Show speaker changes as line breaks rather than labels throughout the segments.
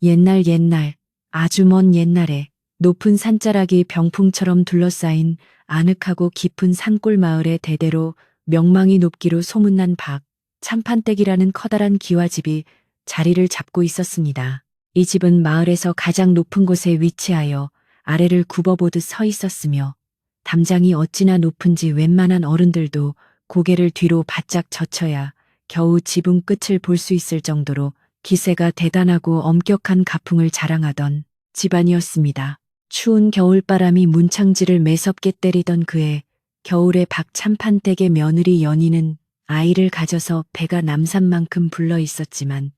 옛날, 아주 먼 옛날에 높은 산자락이 병풍처럼 둘러싸인 아늑하고 깊은 산골 마을에 대대로 명망이 높기로 소문난 참판댁이라는 커다란 기와집이 자리를 잡고 있었습니다. 이 집은 마을에서 가장 높은 곳에 위치하여 아래를 굽어보듯 서 있었으며 담장이 어찌나 높은지 웬만한 어른들도 고개를 뒤로 바짝 젖혀야 겨우 지붕 끝을 볼 수 있을 정도로 기세가 대단하고 엄격한 가풍을 자랑하던 집안이었습니다. 추운 겨울바람이 문창지를 매섭게 때리던 그해 겨울에 박참판댁의 며느리 연희는 아이를 가져서 배가 남산만큼 불러 있었지만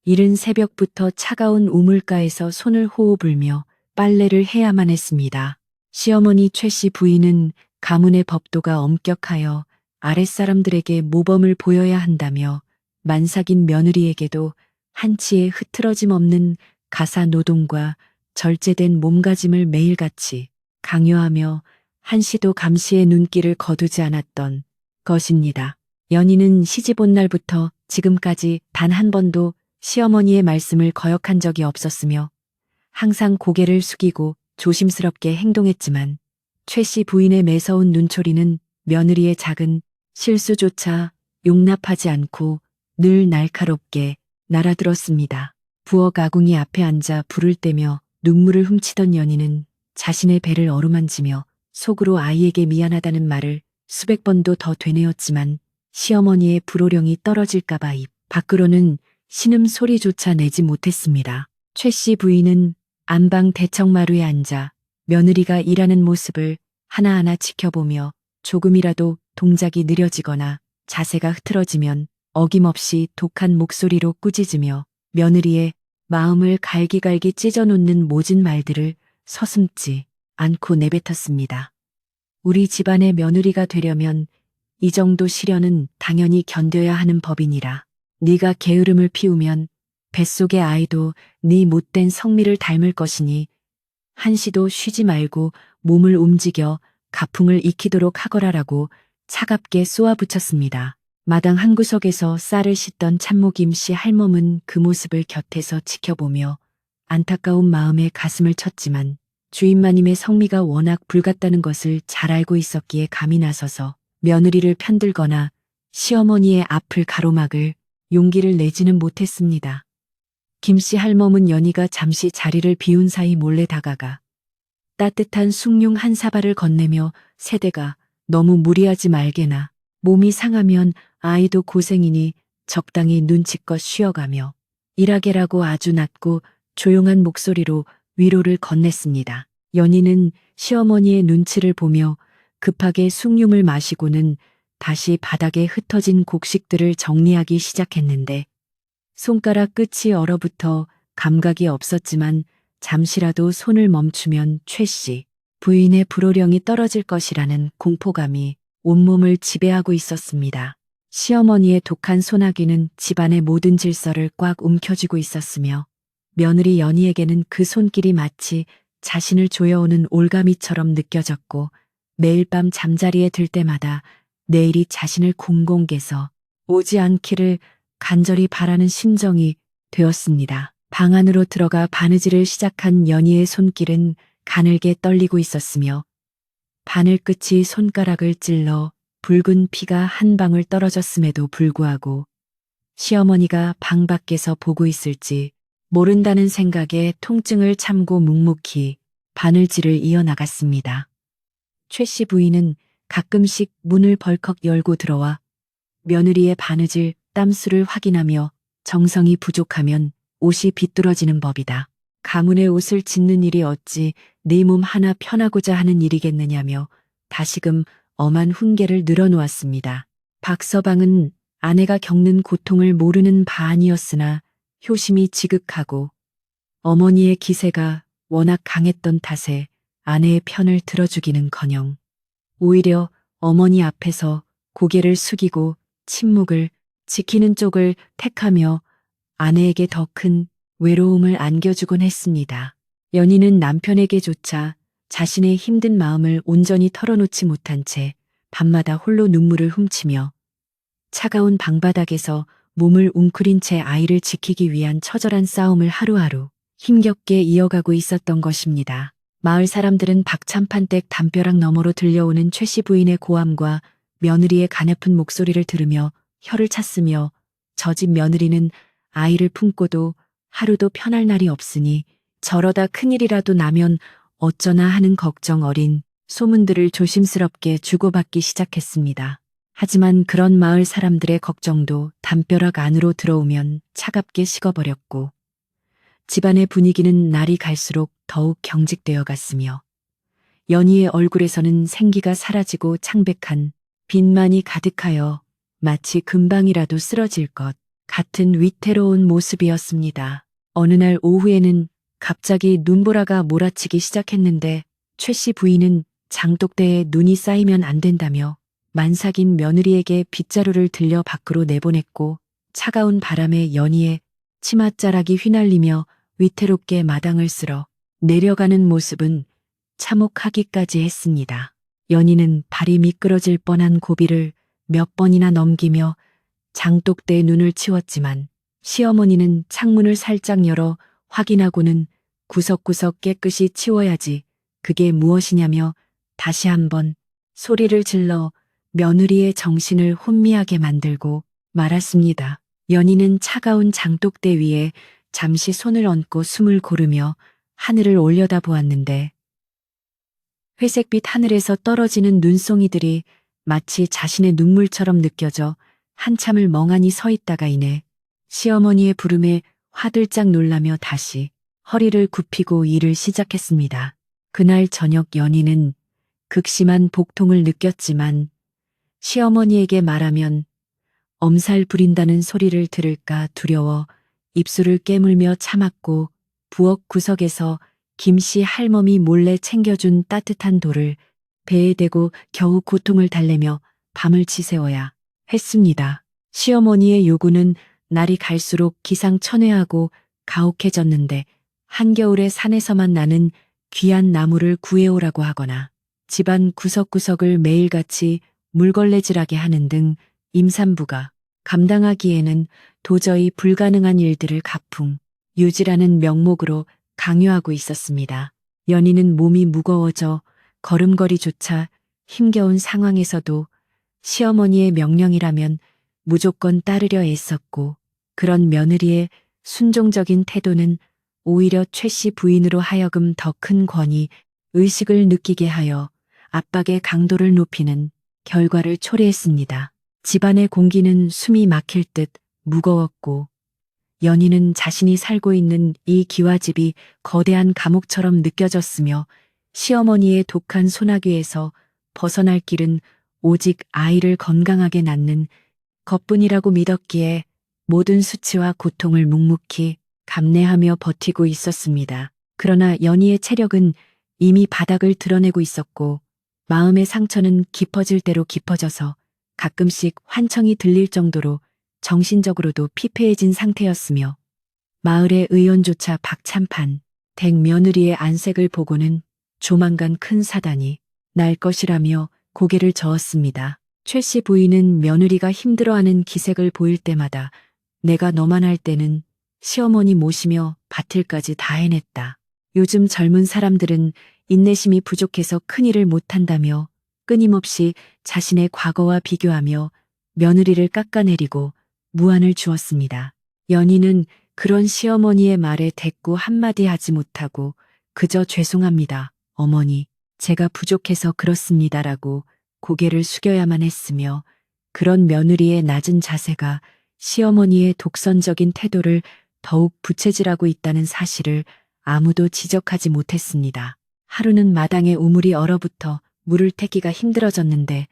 이른 새벽부터 차가운 우물가에서 손을 호호 불며 빨래를 해야만 했습니다. 시어머니 최씨 부인은 가문의 법도가 엄격하여 아랫사람들에게 모범을 보여야 한다며 만삭인 며느리에게도 한치의 흐트러짐 없는 가사 노동과 절제된 몸가짐을 매일같이 강요하며 한시도 감시의 눈길을 거두지 않았던 것입니다. 연희는 시집 온 날부터 지금까지 단 한 번도 시어머니의 말씀을 거역한 적이 없었으며 항상 고개를 숙이고 조심스럽게 행동했지만 최씨 부인의 매서운 눈초리는 며느리의 작은 실수조차 용납하지 않고 늘 날카롭게 날아들었습니다. 부엌 아궁이 앞에 앉아 불을 떼며 눈물을 훔치던 연희는 자신의 배를 어루만지며 속으로 아이에게 미안하다는 말을 수백 번도 더 되뇌었지만 시어머니의 불호령이 떨어질까봐 입 밖으로는 신음 소리조차 내지 못했습니다. 최씨 부인은 안방 대청마루에 앉아 며느리가 일하는 모습을 하나하나 지켜보며 조금이라도 동작이 느려지거나 자세가 흐트러지면 어김없이 독한 목소리로 꾸짖으며 며느리의 마음을 갈기갈기 찢어놓는 모진 말들을 서슴지 않고 내뱉었습니다. 우리 집안의 며느리가 되려면 이 정도 시련은 당연히 견뎌야 하는 법이니라. 네가 게으름을 피우면 뱃속의 아이도 네 못된 성미를 닮을 것이니 한시도 쉬지 말고 몸을 움직여 가풍을 익히도록 하거라라고 차갑게 쏘아붙였습니다. 마당 한구석에서 쌀을 씻던 참모 김씨 할멈은 그 모습을 곁에서 지켜보며 안타까운 마음에 가슴을 쳤지만 주인마님의 성미가 워낙 불같다는 것을 잘 알고 있었기에 감이 나서서 며느리를 편들거나 시어머니의 앞을 가로막을 용기를 내지는 못했습니다. 김씨 할멈은 연희가 잠시 자리를 비운 사이 몰래 다가가 따뜻한 숭늉 한 사발을 건네며 세대가 너무 무리하지 말게나 몸이 상하면 아이도 고생이니 적당히 눈치껏 쉬어가며 일하게라고 아주 낮고 조용한 목소리로 위로를 건넸습니다. 연희는 시어머니의 눈치를 보며 급하게 숭늉을 마시고는 다시 바닥에 흩어진 곡식들을 정리하기 시작했는데 손가락 끝이 얼어붙어 감각이 없었지만 잠시라도 손을 멈추면 최씨 부인의 불호령이 떨어질 것이라는 공포감이 온몸을 지배하고 있었습니다. 시어머니의 독한 소나기는 집안의 모든 질서를 꽉 움켜쥐고 있었으며 며느리 연희에게는 그 손길이 마치 자신을 조여오는 올가미처럼 느껴졌고 매일 밤 잠자리에 들 때마다 내일이 자신을 공공개서 오지 않기를 간절히 바라는 심정이 되었습니다. 방 안으로 들어가 바느질을 시작한 연희의 손길은 가늘게 떨리고 있었으며 바늘끝이 손가락을 찔러 붉은 피가 한 방울 떨어졌음에도 불구하고 시어머니가 방 밖에서 보고 있을지 모른다는 생각에 통증을 참고 묵묵히 바느질을 이어나갔습니다. 최씨 부인은 가끔씩 문을 벌컥 열고 들어와 며느리의 바느질 땀수를 확인하며 정성이 부족하면 옷이 비뚤어지는 법이다. 가문의 옷을 짓는 일이 어찌 네 몸 하나 편하고자 하는 일이겠느냐며 다시금 엄한 훈계를 늘어놓았습니다. 박서방은 아내가 겪는 고통을 모르는 바 아니었으나 효심이 지극하고 어머니의 기세가 워낙 강했던 탓에 아내의 편을 들어주기는커녕 오히려 어머니 앞에서 고개를 숙이고 침묵을 지키는 쪽을 택하며 아내에게 더 큰 외로움을 안겨주곤 했습니다. 연희는 남편에게조차 자신의 힘든 마음을 온전히 털어놓지 못한 채 밤마다 홀로 눈물을 훔치며 차가운 방바닥에서 몸을 웅크린 채 아이를 지키기 위한 처절한 싸움을 하루하루 힘겹게 이어가고 있었던 것입니다. 마을 사람들은 박찬판댁 담벼락 너머로 들려오는 최씨 부인의 고함과 며느리의 가냘픈 목소리를 들으며 혀를 찼으며 저 집 며느리는 아이를 품고도 하루도 편할 날이 없으니 저러다 큰일이라도 나면 어쩌나 하는 걱정 어린 소문들을 조심스럽게 주고받기 시작했습니다. 하지만 그런 마을 사람들의 걱정도 담벼락 안으로 들어오면 차갑게 식어버렸고 집안의 분위기는 날이 갈수록 더욱 경직되어 갔으며 연희의 얼굴에서는 생기가 사라지고 창백한 빛만이 가득하여 마치 금방이라도 쓰러질 것 같은 위태로운 모습이었습니다. 어느 날 오후에는 갑자기 눈보라가 몰아치기 시작했는데 최씨 부인은 장독대에 눈이 쌓이면 안 된다며 만삭인 며느리에게 빗자루를 들려 밖으로 내보냈고 차가운 바람에 연희의 치맛자락이 휘날리며 위태롭게 마당을 쓸어 내려가는 모습은 참혹하기까지 했습니다. 연희는 발이 미끄러질 뻔한 고비를 몇 번이나 넘기며 장독대에 눈을 치웠지만 시어머니는 창문을 살짝 열어 확인하고는 구석구석 깨끗이 치워야지 그게 무엇이냐며 다시 한번 소리를 질러 며느리의 정신을 혼미하게 만들고 말았습니다. 연희는 차가운 장독대 위에 잠시 손을 얹고 숨을 고르며 하늘을 올려다보았는데 회색빛 하늘에서 떨어지는 눈송이들이 마치 자신의 눈물처럼 느껴져 한참을 멍하니 서 있다가 이내 시어머니의 부름에 화들짝 놀라며 다시 허리를 굽히고 일을 시작했습니다. 그날 저녁 연희는 극심한 복통을 느꼈지만 시어머니에게 말하면 엄살 부린다는 소리를 들을까 두려워 입술을 깨물며 참았고 부엌 구석에서 김씨 할멈이 몰래 챙겨준 따뜻한 돌을 배에 대고 겨우 고통을 달래며 밤을 지새워야 했습니다. 시어머니의 요구는 날이 갈수록 기상천외하고 가혹해졌는데 한겨울에 산에서만 나는 귀한 나무를 구해오라고 하거나 집안 구석구석을 매일같이 물걸레질하게 하는 등 임산부가 감당하기에는 도저히 불가능한 일들을 가풍 유지라는 명목으로 강요하고 있었습니다. 연희는 몸이 무거워져 걸음걸이조차 힘겨운 상황에서도 시어머니의 명령이라면 무조건 따르려 애썼고 그런 며느리의 순종적인 태도는 오히려 최씨 부인으로 하여금 더 큰 권위, 의식을 느끼게 하여 압박의 강도를 높이는 결과를 초래했습니다. 집안의 공기는 숨이 막힐 듯 무거웠고 연희는 자신이 살고 있는 이 기와집이 거대한 감옥처럼 느껴졌으며 시어머니의 독한 소나귀에서 벗어날 길은 오직 아이를 건강하게 낳는 것뿐이라고 믿었기에 모든 수치와 고통을 묵묵히 감내하며 버티고 있었습니다. 그러나 연희의 체력은 이미 바닥을 드러내고 있었고 마음의 상처는 깊어질 대로 깊어져서 가끔씩 환청이 들릴 정도로 정신적으로도 피폐해진 상태였으며 마을의 의원조차 박찬판 댁 며느리의 안색을 보고는 조만간 큰 사단이 날 것이라며 고개를 저었습니다. 최씨 부인은 며느리가 힘들어하는 기색을 보일 때마다 내가 너만 할 때는 시어머니 모시며 밭일까지 다 해냈다. 요즘 젊은 사람들은 인내심이 부족해서 큰일을 못한다며 끊임없이 자신의 과거와 비교하며 며느리를 깎아내리고 무안을 주었습니다. 연희는 그런 시어머니의 말에 대꾸 한마디 하지 못하고 그저 죄송합니다. 어머니, 제가 부족해서 그렇습니다라고 고개를 숙여야만 했으며 그런 며느리의 낮은 자세가 시어머니의 독선적인 태도를 더욱 부채질하고 있다는 사실을 아무도 지적하지 못했습니다. 하루는 마당에 우물이 얼어붙어 물을 태기가 힘들어졌는데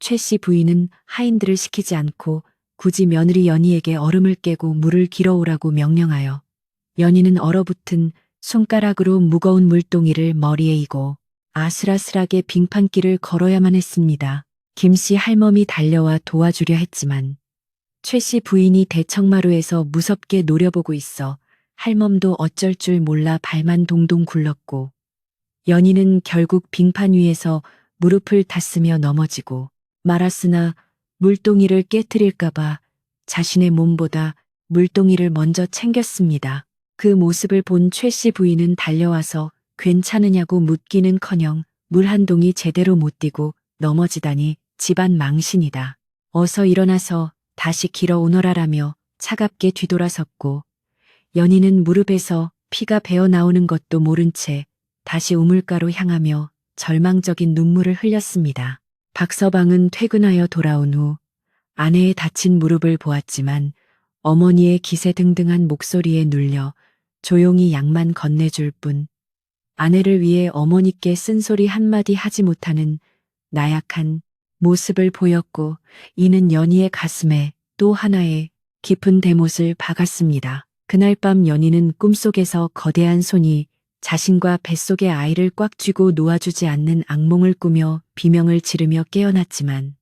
최씨 부인은 하인들을 시키지 않고 굳이 며느리 연희에게 얼음을 깨고 물을 길어오라고 명령하여 연희는 얼어붙은 손가락으로 무거운 물동이를 머리에 이고 아슬아슬하게 빙판길을 걸어야만 했습니다. 김씨 할멈이 달려와 도와주려 했지만 최씨 부인이 대청마루에서 무섭게 노려보고 있어 할멈도 어쩔 줄 몰라 발만 동동 굴렀고 연희는 결국 빙판 위에서 무릎을 닿으며 넘어지고 말았으나 물동이를 깨트릴까봐 자신의 몸보다 물동이를 먼저 챙겼습니다. 그 모습을 본 최 씨 부인은 달려와서 괜찮으냐고 묻기는커녕 물 한 동이 제대로 못 띄고 넘어지다니 집안 망신이다. 어서 일어나서 다시 길어 오너라라며 차갑게 뒤돌아섰고, 연희는 무릎에서 피가 배어 나오는 것도 모른 채 다시 우물가로 향하며 절망적인 눈물을 흘렸습니다. 박서방은 퇴근하여 돌아온 후 아내의 다친 무릎을 보았지만 어머니의 기세등등한 목소리에 눌려 조용히 약만 건네줄 뿐, 아내를 위해 어머니께 쓴소리 한마디 하지 못하는 나약한 모습을 보였고, 이는 연희의 가슴에 또 하나의 깊은 대못을 박았습니다. 그날 밤 연희는 꿈속에서 거대한 손이 자신과 뱃속의 아이를 꽉 쥐고 놓아주지 않는 악몽을 꾸며 비명을 지르며 깨어났지만,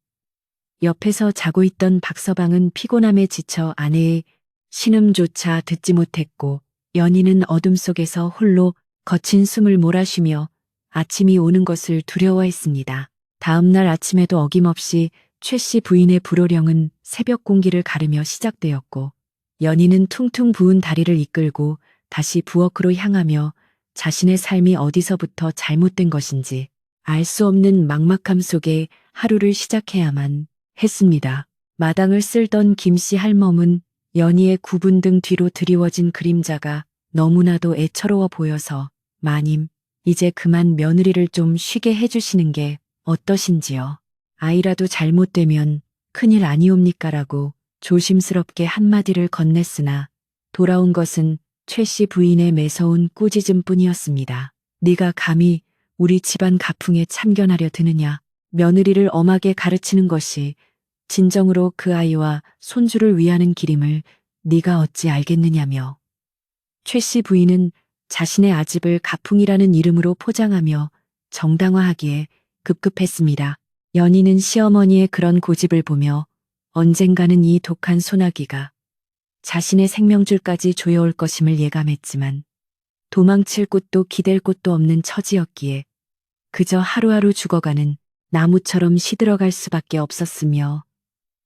옆에서 자고 있던 박서방은 피곤함에 지쳐 아내의 신음조차 듣지 못했고, 연희는 어둠 속에서 홀로 거친 숨을 몰아쉬며 아침이 오는 것을 두려워했습니다. 다음 날 아침에도 어김없이 최 씨 부인의 불호령은 새벽 공기를 가르며 시작되었고, 연희는 퉁퉁 부은 다리를 이끌고 다시 부엌으로 향하며 자신의 삶이 어디서부터 잘못된 것인지 알 수 없는 막막함 속에 하루를 시작해야만 했습니다. 마당을 쓸던 김씨 할멈은 연희의 구분 등 뒤로 드리워진 그림자가 너무나도 애처로워 보여서, 마님, 이제 그만 며느리를 좀 쉬게 해주시는 게 어떠신지요? 아이라도 잘못되면 큰일 아니옵니까라고 조심스럽게 한마디를 건넸으나 돌아온 것은 최 씨 부인의 매서운 꾸짖음뿐이었습니다. 네가 감히 우리 집안 가풍에 참견하려 드느냐? 며느리를 엄하게 가르치는 것이 진정으로 그 아이와 손주를 위하는 길임을 네가 어찌 알겠느냐며. 최 씨 부인은 자신의 아집을 가풍이라는 이름으로 포장하며 정당화하기에 급급했습니다. 연희는 시어머니의 그런 고집을 보며 언젠가는 이 독한 소나기가 자신의 생명줄까지 조여올 것임을 예감했지만, 도망칠 곳도 기댈 곳도 없는 처지였기에 그저 하루하루 죽어가는 나무처럼 시들어갈 수밖에 없었으며,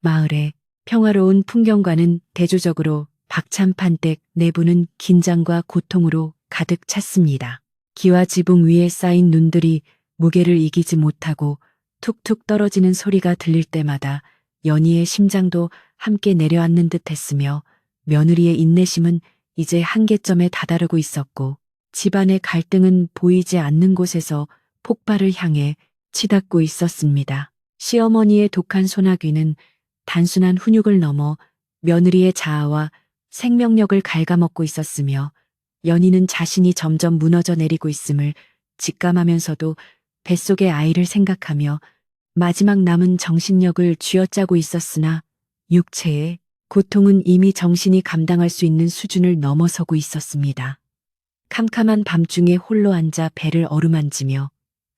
마을의 평화로운 풍경과는 대조적으로 박찬판댁 내부는 긴장과 고통으로 가득 찼습니다. 기와 지붕 위에 쌓인 눈들이 무게를 이기지 못하고 툭툭 떨어지는 소리가 들릴 때마다 연희의 심장도 함께 내려앉는 듯 했으며, 며느리의 인내심은 이제 한계점에 다다르고 있었고, 집안의 갈등은 보이지 않는 곳에서 폭발을 향해 치닫고 있었습니다. 시어머니의 독한 소나귀는 단순한 훈육을 넘어 며느리의 자아와 생명력을 갉아먹고 있었으며, 연희는 자신이 점점 무너져 내리고 있음을 직감하면서도 뱃속의 아이를 생각하며 마지막 남은 정신력을 쥐어짜고 있었으나, 육체의 고통은 이미 정신이 감당할 수 있는 수준을 넘어서고 있었습니다. 캄캄한 밤중에 홀로 앉아 배를 어루만지며,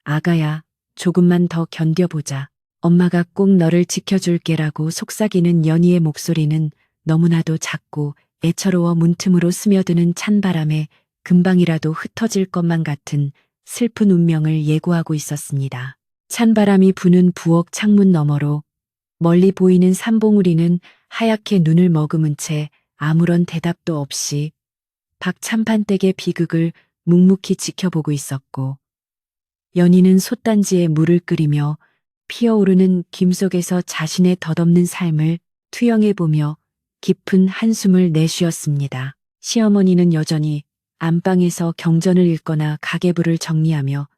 아가야, 조금만 더 견뎌보자. 엄마가 꼭 너를 지켜줄게라고 속삭이는 연희의 목소리는 너무나도 작고 애처로워 문틈으로 스며드는 찬바람에 금방이라도 흩어질 것만 같은 슬픈 운명을 예고하고 있었습니다. 찬바람이 부는 부엌 창문 너머로 멀리 보이는 산봉우리는 하얗게 눈을 머금은 채 아무런 대답도 없이 박찬판댁의 비극을 묵묵히 지켜보고 있었고, 연희는 솥단지에 물을 끓이며 피어오르는 김 속에서 자신의 덧없는 삶을 투영해보며 깊은 한숨을 내쉬었습니다. 시어머니는 여전히 안방에서 경전을 읽거나 가계부를 정리하며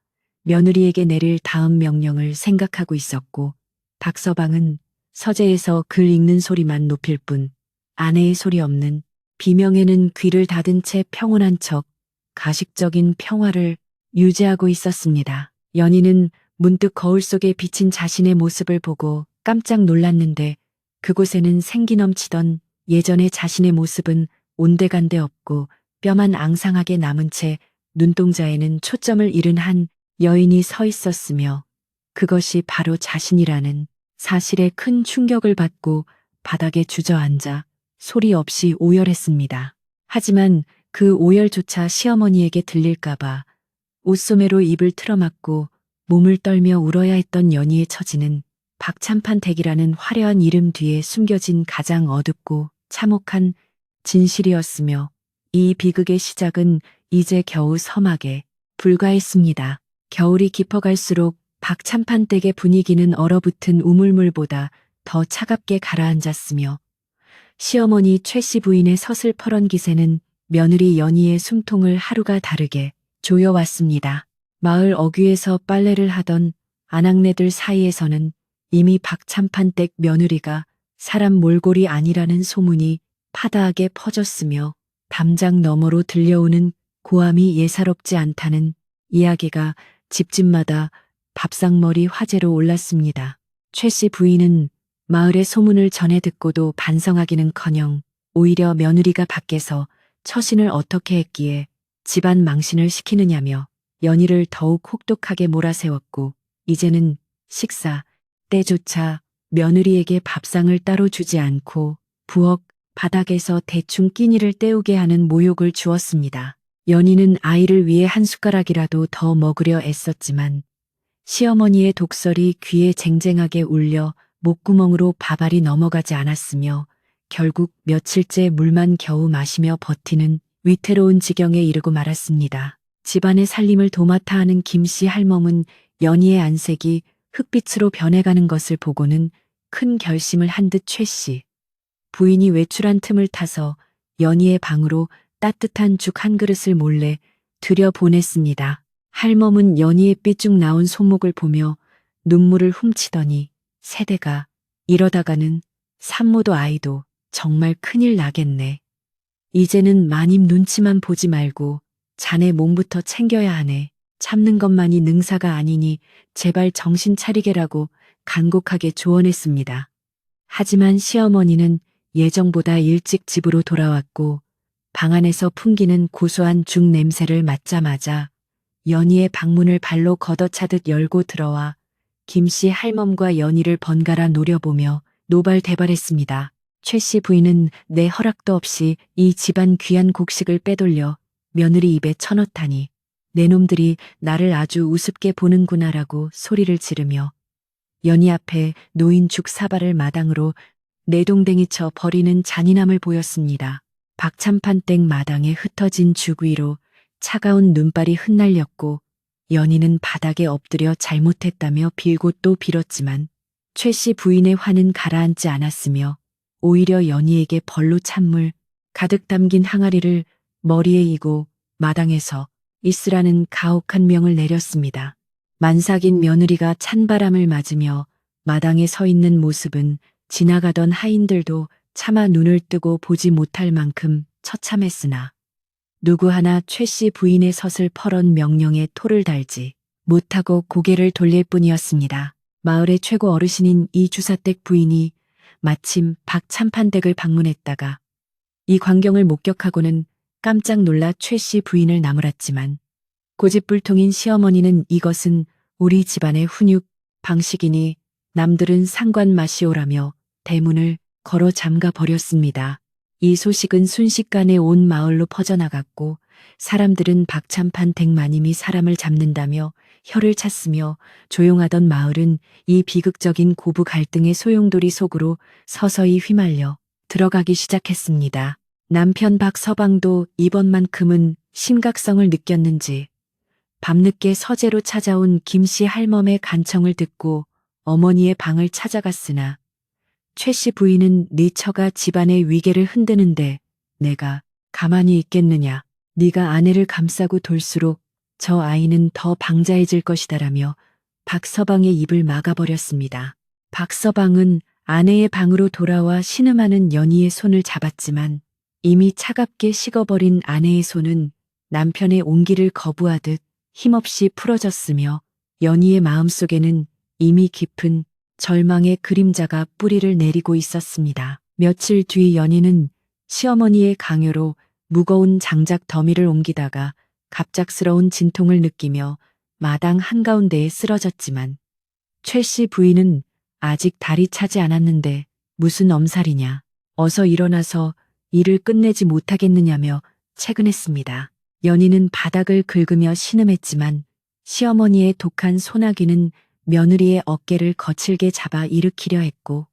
며느리에게 내릴 다음 명령을 생각하고 있었고, 박서방은 서재에서 글 읽는 소리만 높일 뿐 아내의 소리 없는 비명에는 귀를 닫은 채 평온한 척 가식적인 평화를 유지하고 있었습니다. 연희는 문득 거울 속에 비친 자신의 모습을 보고 깜짝 놀랐는데, 그곳에는 생기 넘치던 예전의 자신의 모습은 온데간데 없고 뼈만 앙상하게 남은 채 눈동자에는 초점을 잃은 한 여인이 서 있었으며, 그것이 바로 자신이라는 사실에 큰 충격을 받고 바닥에 주저앉아 소리 없이 오열했습니다. 하지만 그 오열조차 시어머니에게 들릴까봐 옷소매로 입을 틀어막고 몸을 떨며 울어야 했던 연희의 처지는 박찬판 댁이라는 화려한 이름 뒤에 숨겨진 가장 어둡고 참혹한 진실이었으며 이 비극의 시작은 이제 겨우 서막에 불과했습니다. 겨울이 깊어갈수록 박찬판 댁의 분위기는 얼어붙은 우물물보다 더 차갑게 가라앉았으며 시어머니 최 씨 부인의 서슬퍼런 기세는 며느리 연희의 숨통을 하루가 다르게 조여왔습니다. 마을 어귀에서 빨래를 하던 아낙네들 사이에서는 이미 박찬판 댁 며느리가 사람 몰골이 아니라는 소문이 파다하게 퍼졌으며 담장 너머로 들려오는 고함이 예사롭지 않다는 이야기가 집집마다 밥상머리 화제로 올랐습니다. 최 씨 부인은 마을의 소문을 전해 듣고도 반성하기는커녕 오히려 며느리가 밖에서 처신을 어떻게 했기에 집안 망신을 시키느냐며 연희를 더욱 혹독하게 몰아세웠고 이제는 식사 때조차 며느리에게 밥상을 따로 주지 않고 부엌 바닥에서 대충 끼니를 때우게 하는 모욕을 주었습니다. 연희는 아이를 위해 한 숟가락이라도 더 먹으려 애썼지만 시어머니의 독설이 귀에 쟁쟁하게 울려 목구멍으로 밥알이 넘어가지 않았으며 결국 며칠째 물만 겨우 마시며 버티는 위태로운 지경에 이르고 말았습니다. 집안의 살림을 도맡아 하는 김씨 할멈은 연희의 안색이 흑빛으로 변해가는 것을 보고는 큰 결심을 한 듯 최 씨 부인이 외출한 틈을 타서 연희의 방으로 따뜻한 죽 한 그릇을 몰래 들여보냈습니다. 할멈은 연희의 삐쭉 나온 손목을 보며 눈물을 훔치더니 세대가 이러다가는 산모도 아이도 정말 큰일 나겠네. 이제는 마님 눈치만 보지 말고 자네 몸부터 챙겨야 하네. 참는 것만이 능사가 아니니 제발 정신 차리게라고 간곡하게 조언했습니다. 하지만 시어머니는 예정보다 일찍 집으로 돌아왔고 방 안에서 풍기는 고소한 죽 냄새를 맡자마자 연희의 방문을 발로 걷어차듯 열고 들어와 김씨 할멈과 연희를 번갈아 노려보며 노발대발했습니다. 최 씨 부인은 내 허락도 없이 이 집안 귀한 곡식을 빼돌려 며느리 입에 쳐넣다니 내 놈들이 나를 아주 우습게 보는구나라고 소리를 지르며 연희 앞에 놓인 죽 사발을 마당으로 내동댕이 쳐 버리는 잔인함을 보였습니다. 박찬판 댁 마당에 흩어진 죽 위로 차가운 눈발이 흩날렸고 연희는 바닥에 엎드려 잘못했다며 빌고 또 빌었지만 최 씨 부인의 화는 가라앉지 않았으며 오히려 연희에게 벌로 찬물 가득 담긴 항아리를 머리에 이고 마당에서 있으라는 가혹한 명을 내렸습니다. 만삭인 며느리가 찬바람을 맞으며 마당에 서 있는 모습은 지나가던 하인들도 차마 눈을 뜨고 보지 못할 만큼 처참했으나 누구 하나 최 씨 부인의 서슬퍼런 명령에 토를 달지 못하고 고개를 돌릴 뿐이었습니다. 마을의 최고 어르신인 이 주사댁 부인이 마침 박찬판 댁을 방문했다가 이 광경을 목격하고는 깜짝 놀라 최 씨 부인을 나무랐지만 고집불통인 시어머니는 이것은 우리 집안의 훈육 방식이니 남들은 상관 마시오라며 대문을 걸어 잠가 버렸습니다. 이 소식은 순식간에 온 마을로 퍼져나갔고 사람들은 박찬판 댁 마님이 사람을 잡는다며 혀를 찼으며 조용하던 마을은 이 비극적인 고부 갈등의 소용돌이 속으로 서서히 휘말려 들어가기 시작했습니다. 남편 박서방도 이번만큼은 심각성을 느꼈는지 밤늦게 서재로 찾아온 김씨 할멈의 간청을 듣고 어머니의 방을 찾아갔으나 최 씨 부인은 네 처가 집안의 위계를 흔드는데 내가 가만히 있겠느냐. 네가 아내를 감싸고 돌수록 저 아이는 더 방자해질 것이다라며 박서방의 입을 막아버렸습니다. 박서방은 아내의 방으로 돌아와 신음하는 연희의 손을 잡았지만 이미 차갑게 식어버린 아내의 손은 남편의 온기를 거부하듯 힘없이 풀어졌으며 연희의 마음속에는 이미 깊은 절망의 그림자가 뿌리를 내리고 있었습니다. 며칠 뒤 연희는 시어머니의 강요로 무거운 장작 더미를 옮기다가 갑작스러운 진통을 느끼며 마당 한가운데에 쓰러졌지만 최 씨 부인은 아직 다리 차지 않았는데 무슨 엄살이냐. 어서 일어나서 일을 끝내지 못하겠느냐며 채근했습니다. 연희는 바닥을 긁으며 신음했지만 시어머니의 독한 소나기는 며느리의 어깨를 거칠게 잡아 일으키려 했고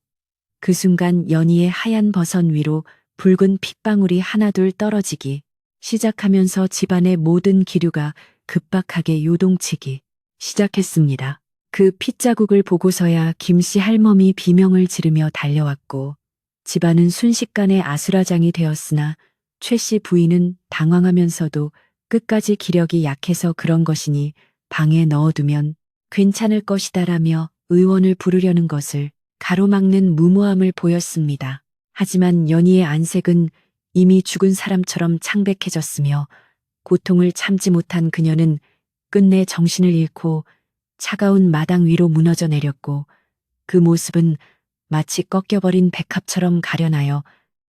그 순간 연희의 하얀 버선 위로 붉은 핏방울이 하나둘 떨어지기 시작하면서 집안의 모든 기류가 급박하게 요동치기 시작했습니다. 그 핏자국을 보고서야 김씨 할멈이 비명을 지르며 달려왔고 집안은 순식간에 아수라장이 되었으나 최씨 부인은 당황하면서도 끝까지 기력이 약해서 그런 것이니 방에 넣어두면 괜찮을 것이다라며 의원을 부르려는 것을 가로막는 무모함을 보였습니다. 하지만 연희의 안색은 이미 죽은 사람처럼 창백해졌으며 고통을 참지 못한 그녀는 끝내 정신을 잃고 차가운 마당 위로 무너져 내렸고 그 모습은 마치 꺾여버린 백합처럼 가련하여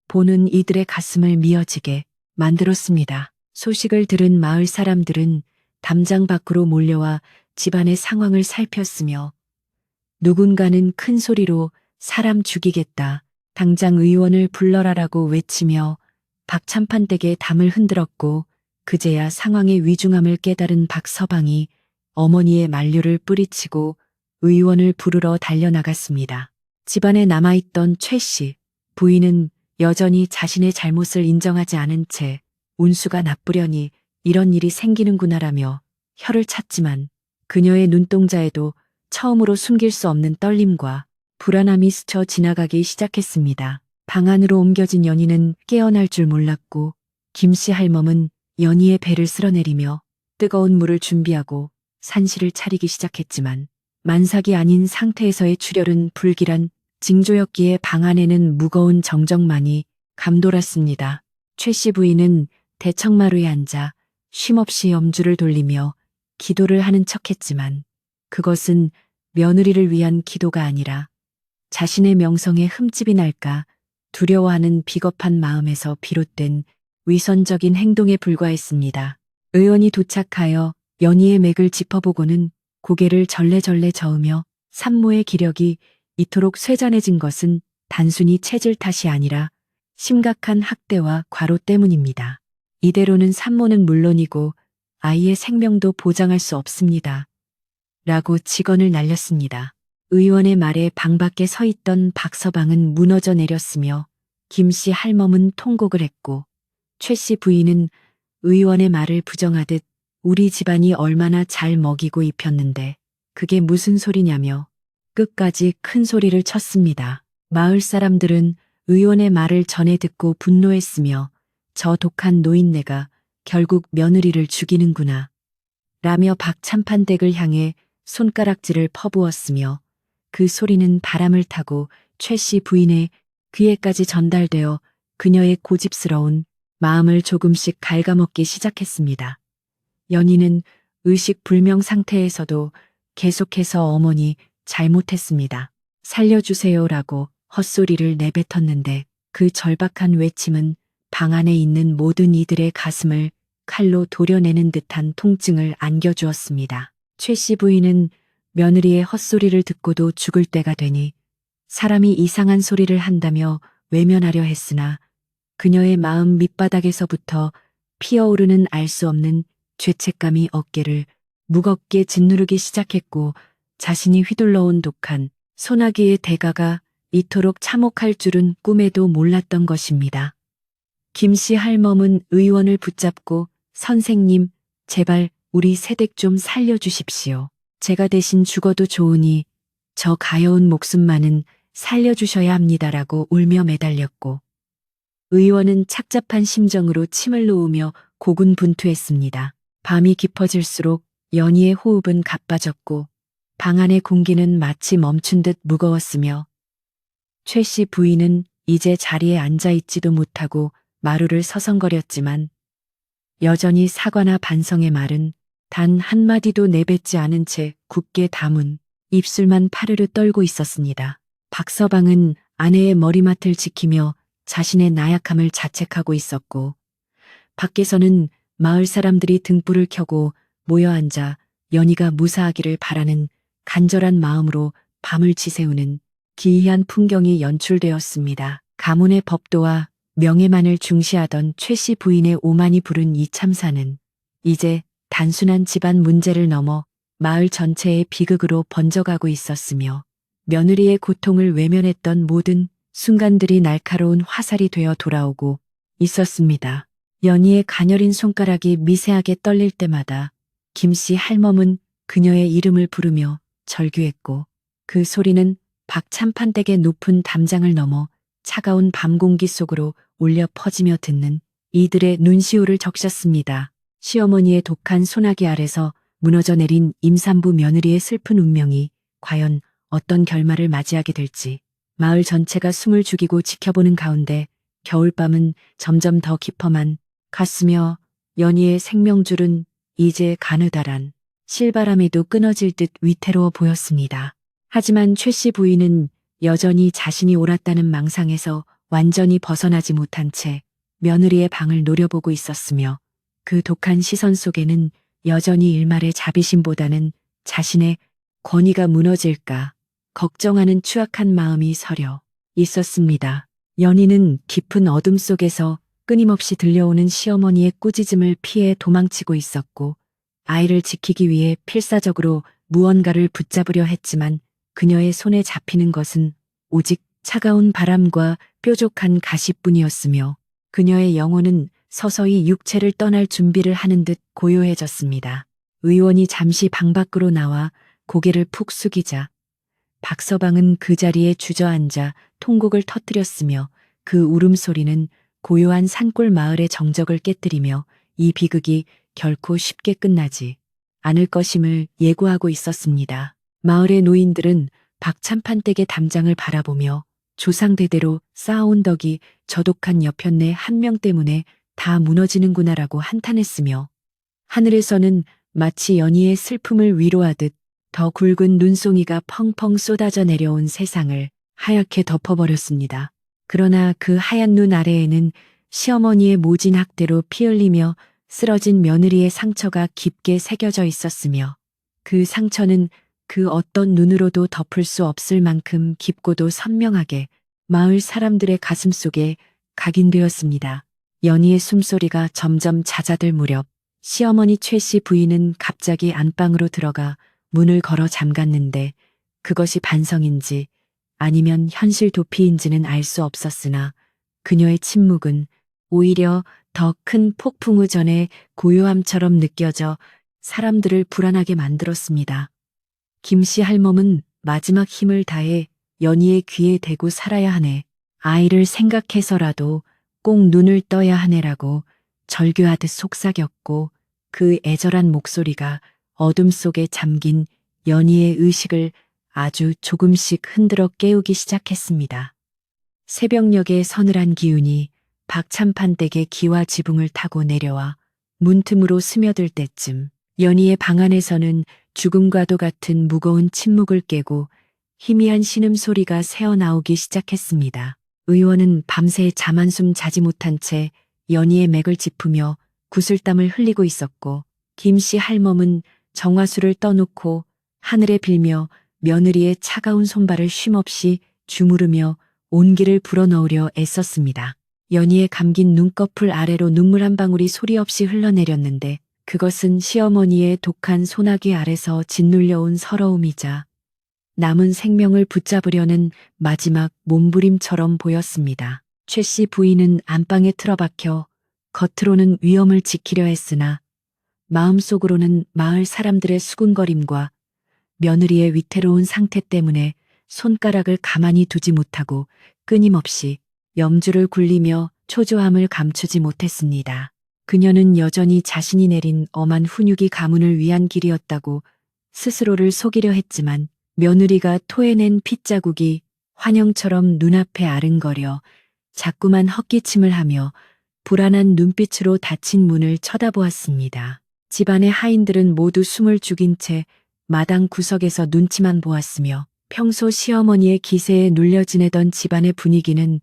보는 이들의 가슴을 미어지게 만들었습니다. 소식을 들은 마을 사람들은 담장 밖으로 몰려와 집안의 상황을 살폈으며 누군가는 큰 소리로 사람 죽이겠다, 당장 의원을 불러라라고 외치며 박찬판댁의 담을 흔들었고 그제야 상황의 위중함을 깨달은 박서방이 어머니의 만류를 뿌리치고 의원을 부르러 달려나갔습니다. 집안에 남아있던 최씨 부인은 여전히 자신의 잘못을 인정하지 않은 채 운수가 나쁘려니 이런 일이 생기는구나라며 혀를 찼지만 그녀의 눈동자에도 처음으로 숨길 수 없는 떨림과 불안함이 스쳐 지나가기 시작했습니다. 방 안으로 옮겨진 연희는 깨어날 줄 몰랐고 김씨 할멈은 연희의 배를 쓸어내리며 뜨거운 물을 준비하고 산시를 차리기 시작했지만 만삭이 아닌 상태에서의 출혈은 불길한 징조였기에 방 안에는 무거운 정적만이 감돌았습니다. 최씨 부인은 대청마루에 앉아 쉼없이 엄주를 돌리며 기도를 하는 척했지만 그것은 며느리를 위한 기도가 아니라 자신의 명성에 흠집이 날까 두려워하는 비겁한 마음에서 비롯된 위선적인 행동에 불과했습니다. 의원이 도착하여 연희의 맥을 짚어보고는 고개를 절레절레 저으며 산모의 기력이 이토록 쇠잔해진 것은 단순히 체질 탓이 아니라 심각한 학대와 과로 때문입니다. 이대로는 산모는 물론이고 아이의 생명도 보장할 수 없습니다. 라고 직언을 날렸습니다. 의원의 말에 방 밖에 서 있던 박서방은 무너져 내렸으며 김씨 할멈은 통곡을 했고 최씨 부인은 의원의 말을 부정하듯 우리 집안이 얼마나 잘 먹이고 입혔는데 그게 무슨 소리냐며 끝까지 큰 소리를 쳤습니다. 마을 사람들은 의원의 말을 전해 듣고 분노했으며 저 독한 노인네가 결국 며느리를 죽이는구나 라며 박찬판댁을 향해 손가락질을 퍼부었으며 그 소리는 바람을 타고 최씨 부인의 귀에까지 전달되어 그녀의 고집스러운 마음을 조금씩 갉아먹기 시작했습니다. 연희는 의식 불명 상태에서도 계속해서 어머니 잘못했습니다. 살려주세요라고 헛소리를 내뱉었는데 그 절박한 외침은 방 안에 있는 모든 이들의 가슴을 칼로 도려내는 듯한 통증을 안겨주었습니다. 최씨 부인은 며느리의 헛소리를 듣고도 죽을 때가 되니 사람이 이상한 소리를 한다며 외면하려 했으나 그녀의 마음 밑바닥에서부터 피어오르는 알 수 없는 죄책감이 어깨를 무겁게 짓누르기 시작했고 자신이 휘둘러온 독한 소나기의 대가가 이토록 참혹할 줄은 꿈에도 몰랐던 것입니다. 김씨 할멈은 의원을 붙잡고 선생님, 제발 우리 새댁 좀 살려주십시오. 제가 대신 죽어도 좋으니 저 가여운 목숨만은 살려주셔야 합니다라고 울며 매달렸고 의원은 착잡한 심정으로 침을 놓으며 고군분투했습니다. 밤이 깊어질수록 연희의 호흡은 가빠졌고 방 안의 공기는 마치 멈춘 듯 무거웠으며 최씨 부인은 이제 자리에 앉아있지도 못하고 마루를 서성거렸지만 여전히 사과나 반성의 말은 단 한마디도 내뱉지 않은 채 굳게 담은 입술만 파르르 떨고 있었습니다. 박서방은 아내의 머리맡을 지키며 자신의 나약함을 자책하고 있었고 밖에서는 마을 사람들이 등불을 켜고 모여 앉아 연희가 무사하기를 바라는 간절한 마음으로 밤을 지새우는 기이한 풍경이 연출되었습니다. 가문의 법도와 명예만을 중시하던 최씨 부인의 오만이 부른 이 참사는 이제 단순한 집안 문제를 넘어 마을 전체의 비극으로 번져가고 있었으며 며느리의 고통을 외면했던 모든 순간들이 날카로운 화살이 되어 돌아오고 있었습니다. 연희의 가녀린 손가락이 미세하게 떨릴 때마다 김씨 할멈은 그녀의 이름을 부르며 절규했고 그 소리는 박참판댁의 높은 담장을 넘어 차가운 밤 공기 속으로 울려 퍼지며 듣는 이들의 눈시울을 적셨습니다. 시어머니의 독한 소나기 아래서 무너져 내린 임산부 며느리의 슬픈 운명이 과연 어떤 결말을 맞이하게 될지 마을 전체가 숨을 죽이고 지켜보는 가운데 겨울밤은 점점 더 깊어만 갔으며 연희의 생명줄은 이제 가느다란 실바람에도 끊어질 듯 위태로워 보였습니다. 하지만 최 씨 부인은 여전히 자신이 옳았다는 망상에서 완전히 벗어나지 못한 채 며느리의 방을 노려보고 있었으며 그 독한 시선 속에는 여전히 일말의 자비심보다는 자신의 권위가 무너질까 걱정하는 추악한 마음이 서려 있었습니다. 연희는 깊은 어둠 속에서 끊임없이 들려오는 시어머니의 꾸짖음을 피해 도망치고 있었고 아이를 지키기 위해 필사적으로 무언가를 붙잡으려 했지만 그녀의 손에 잡히는 것은 오직 차가운 바람과 뾰족한 가시뿐이었으며 그녀의 영혼은 서서히 육체를 떠날 준비를 하는 듯 고요해졌습니다. 의원이 잠시 방 밖으로 나와 고개를 푹 숙이자 박서방은 그 자리에 주저앉아 통곡을 터뜨렸으며 그 울음소리는 고요한 산골 마을의 정적을 깨뜨리며 이 비극이 결코 쉽게 끝나지 않을 것임을 예고하고 있었습니다. 마을의 노인들은 박참판댁의 담장을 바라보며 조상대대로 쌓아온 덕이 저 독한 여편네 한 명 때문에 다 무너지는구나라고 한탄했으며 하늘에서는 마치 연희의 슬픔을 위로하듯 더 굵은 눈송이가 펑펑 쏟아져 내려온 세상을 하얗게 덮어버렸습니다. 그러나 그 하얀 눈 아래에는 시어머니의 모진 학대로 피 흘리며 쓰러진 며느리의 상처가 깊게 새겨져 있었으며 그 상처는 그 어떤 눈으로도 덮을 수 없을 만큼 깊고도 선명하게 마을 사람들의 가슴 속에 각인되었습니다. 연희의 숨소리가 점점 잦아들 무렵 시어머니 최 씨 부인은 갑자기 안방으로 들어가 문을 걸어 잠갔는데 그것이 반성인지 아니면 현실 도피인지는 알 수 없었으나 그녀의 침묵은 오히려 더 큰 폭풍우 전의 고요함처럼 느껴져 사람들을 불안하게 만들었습니다. 김씨 할멈은 마지막 힘을 다해 연희의 귀에 대고 살아야 하네. 아이를 생각해서라도 꼭 눈을 떠야 하네라고 절규하듯 속삭였고 그 애절한 목소리가 어둠 속에 잠긴 연희의 의식을 아주 조금씩 흔들어 깨우기 시작했습니다. 새벽녘의 서늘한 기운이 박참판댁의 기와 지붕을 타고 내려와 문틈으로 스며들 때쯤 연희의 방 안에서는 죽음과도 같은 무거운 침묵을 깨고 희미한 신음소리가 새어나오기 시작했습니다. 의원은 밤새 잠 한숨 자지 못한 채 연희의 맥을 짚으며 구슬땀을 흘리고 있었고 김씨 할멈은 정화수를 떠놓고 하늘에 빌며 며느리의 차가운 손발을 쉼없이 주무르며 온기를 불어넣으려 애썼습니다. 연희의 감긴 눈꺼풀 아래로 눈물 한 방울이 소리 없이 흘러내렸는데 그것은 시어머니의 독한 소나기 아래서 짓눌려온 서러움이자 남은 생명을 붙잡으려는 마지막 몸부림처럼 보였습니다. 최 씨 부인은 안방에 틀어박혀 겉으로는 위엄을 지키려 했으나 마음속으로는 마을 사람들의 수군거림과 며느리의 위태로운 상태 때문에 손가락을 가만히 두지 못하고 끊임없이 염주를 굴리며 초조함을 감추지 못했습니다. 그녀는 여전히 자신이 내린 엄한 훈육이 가문을 위한 길이었다고 스스로를 속이려 했지만 며느리가 토해낸 핏자국이 환영처럼 눈앞에 아른거려 자꾸만 헛기침을 하며 불안한 눈빛으로 닫힌 문을 쳐다보았습니다. 집안의 하인들은 모두 숨을 죽인 채 마당 구석에서 눈치만 보았으며 평소 시어머니의 기세에 눌려 지내던 집안의 분위기는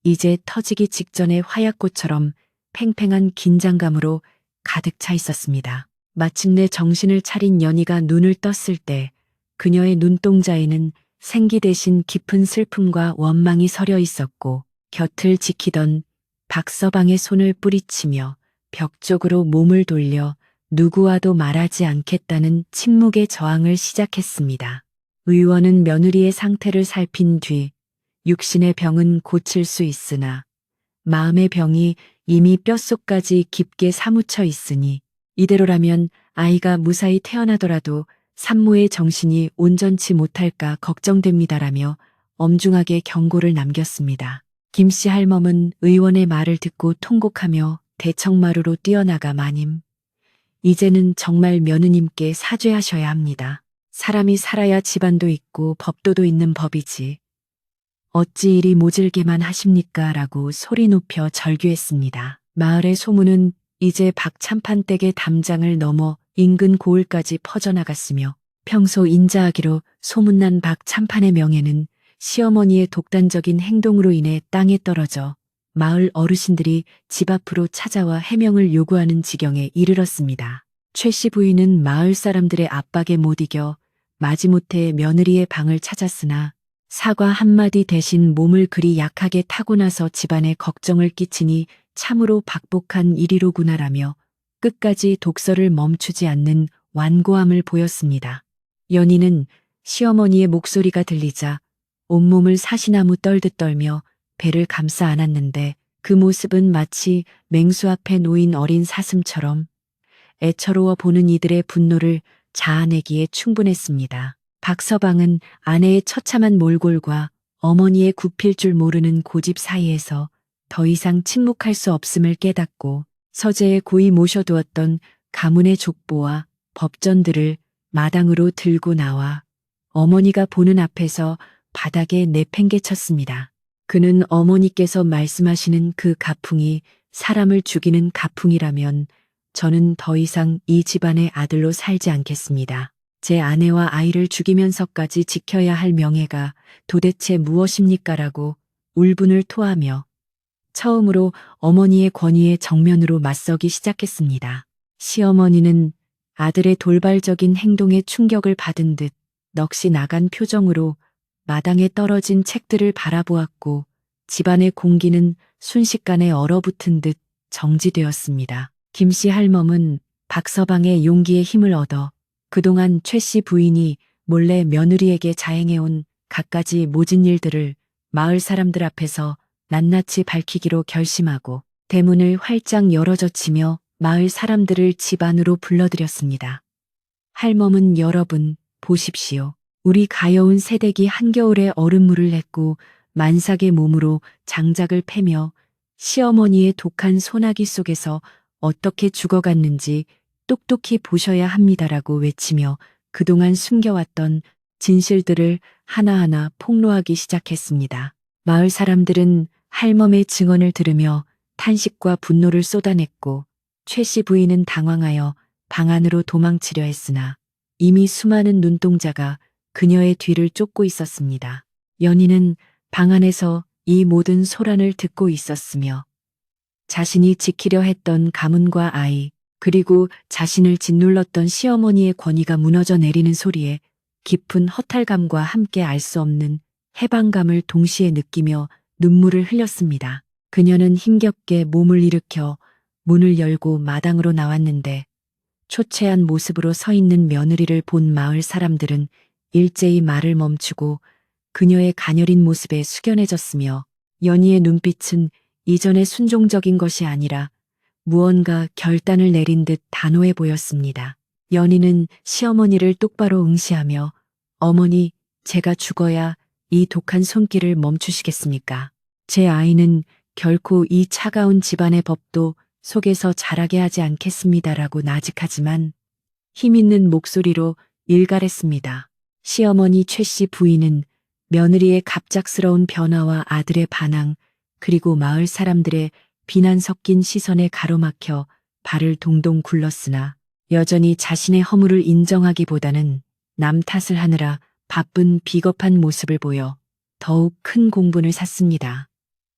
이제 터지기 직전의 화약꽃처럼 팽팽한 긴장감으로 가득 차 있었습니다. 마침내 정신을 차린 연희가 눈을 떴을 때 그녀의 눈동자에는 생기 대신 깊은 슬픔과 원망이 서려 있었고 곁을 지키던 박서방의 손을 뿌리치며 벽 쪽으로 몸을 돌려 누구와도 말하지 않겠다는 침묵의 저항을 시작했습니다. 의원은 며느리의 상태를 살핀 뒤 육신의 병은 고칠 수 있으나 마음의 병이 이미 뼛속까지 깊게 사무쳐 있으니 이대로라면 아이가 무사히 태어나더라도 산모의 정신이 온전치 못할까 걱정됩니다라며 엄중하게 경고를 남겼습니다. 김씨 할멈은 의원의 말을 듣고 통곡하며 대청마루로 뛰어나가 마님, 이제는 정말 며느님께 사죄하셔야 합니다. 사람이 살아야 집안도 있고 법도도 있는 법이지. 어찌 이리 모질게만 하십니까? 라고 소리 높여 절규했습니다. 마을의 소문은 이제 박참판 댁의 담장을 넘어 인근 고을까지 퍼져나갔으며 평소 인자하기로 소문난 박참판의 명예는 시어머니의 독단적인 행동으로 인해 땅에 떨어져 마을 어르신들이 집 앞으로 찾아와 해명을 요구하는 지경에 이르렀습니다. 최 씨 부인은 마을 사람들의 압박에 못 이겨 마지못해 며느리의 방을 찾았으나 사과 한마디 대신 몸을 그리 약하게 타고 나서 집안에 걱정을 끼치니 참으로 박복한 일이로구나라며 끝까지 독서를 멈추지 않는 완고함을 보였습니다. 연희는 시어머니의 목소리가 들리자 온몸을 사시나무 떨듯 떨며 배를 감싸 안았는데 그 모습은 마치 맹수 앞에 놓인 어린 사슴처럼 애처로워 보는 이들의 분노를 자아내기에 충분했습니다. 박서방은 아내의 처참한 몰골과 어머니의 굽힐 줄 모르는 고집 사이에서 더 이상 침묵할 수 없음을 깨닫고 서재에 고이 모셔두었던 가문의 족보와 법전들을 마당으로 들고 나와 어머니가 보는 앞에서 바닥에 내팽개쳤습니다. 그는 어머니께서 말씀하시는 그 가풍이 사람을 죽이는 가풍이라면 저는 더 이상 이 집안의 아들로 살지 않겠습니다. 제 아내와 아이를 죽이면서까지 지켜야 할 명예가 도대체 무엇입니까라고 울분을 토하며 처음으로 어머니의 권위에 정면으로 맞서기 시작했습니다. 시어머니는 아들의 돌발적인 행동에 충격을 받은 듯 넋이 나간 표정으로 마당에 떨어진 책들을 바라보았고 집안의 공기는 순식간에 얼어붙은 듯 정지되었습니다. 김씨 할멈은 박서방의 용기에 힘을 얻어 그동안 최 씨 부인이 몰래 며느리에게 자행해온 갖가지 모진 일들을 마을 사람들 앞에서 낱낱이 밝히기로 결심하고 대문을 활짝 열어젖히며 마을 사람들을 집 안으로 불러들였습니다. 할멈은 여러분 보십시오. 우리 가여운 새댁이 한겨울에 얼음물을 냈고 만삭의 몸으로 장작을 패며 시어머니의 독한 소나기 속에서 어떻게 죽어갔는지 똑똑히 보셔야 합니다라고 외치며 그동안 숨겨왔던 진실들을 하나하나 폭로하기 시작했습니다. 마을 사람들은 할멈의 증언을 들으며 탄식과 분노를 쏟아냈고 최 씨 부인은 당황하여 방 안으로 도망치려 했으나 이미 수많은 눈동자가 그녀의 뒤를 쫓고 있었습니다. 연희는 방 안에서 이 모든 소란을 듣고 있었으며 자신이 지키려 했던 가문과 아이 그리고 자신을 짓눌렀던 시어머니의 권위가 무너져 내리는 소리에 깊은 허탈감과 함께 알 수 없는 해방감을 동시에 느끼며 눈물을 흘렸습니다. 그녀는 힘겹게 몸을 일으켜 문을 열고 마당으로 나왔는데 초췌한 모습으로 서 있는 며느리를 본 마을 사람들은 일제히 말을 멈추고 그녀의 가녀린 모습에 숙연해졌으며 연희의 눈빛은 이전의 순종적인 것이 아니라 무언가 결단을 내린 듯 단호해 보였습니다. 연희는 시어머니를 똑바로 응시하며 어머니, 제가 죽어야 이 독한 손길을 멈추시겠습니까? 제 아이는 결코 이 차가운 집안의 법도 속에서 자라게 하지 않겠습니다라고 나직하지만 힘있는 목소리로 일갈했습니다. 시어머니 최 씨 부인은 며느리의 갑작스러운 변화와 아들의 반항 그리고 마을 사람들의 비난 섞인 시선에 가로막혀 발을 동동 굴렀으나 여전히 자신의 허물을 인정하기보다는 남 탓을 하느라 바쁜 비겁한 모습을 보여 더욱 큰 공분을 샀습니다.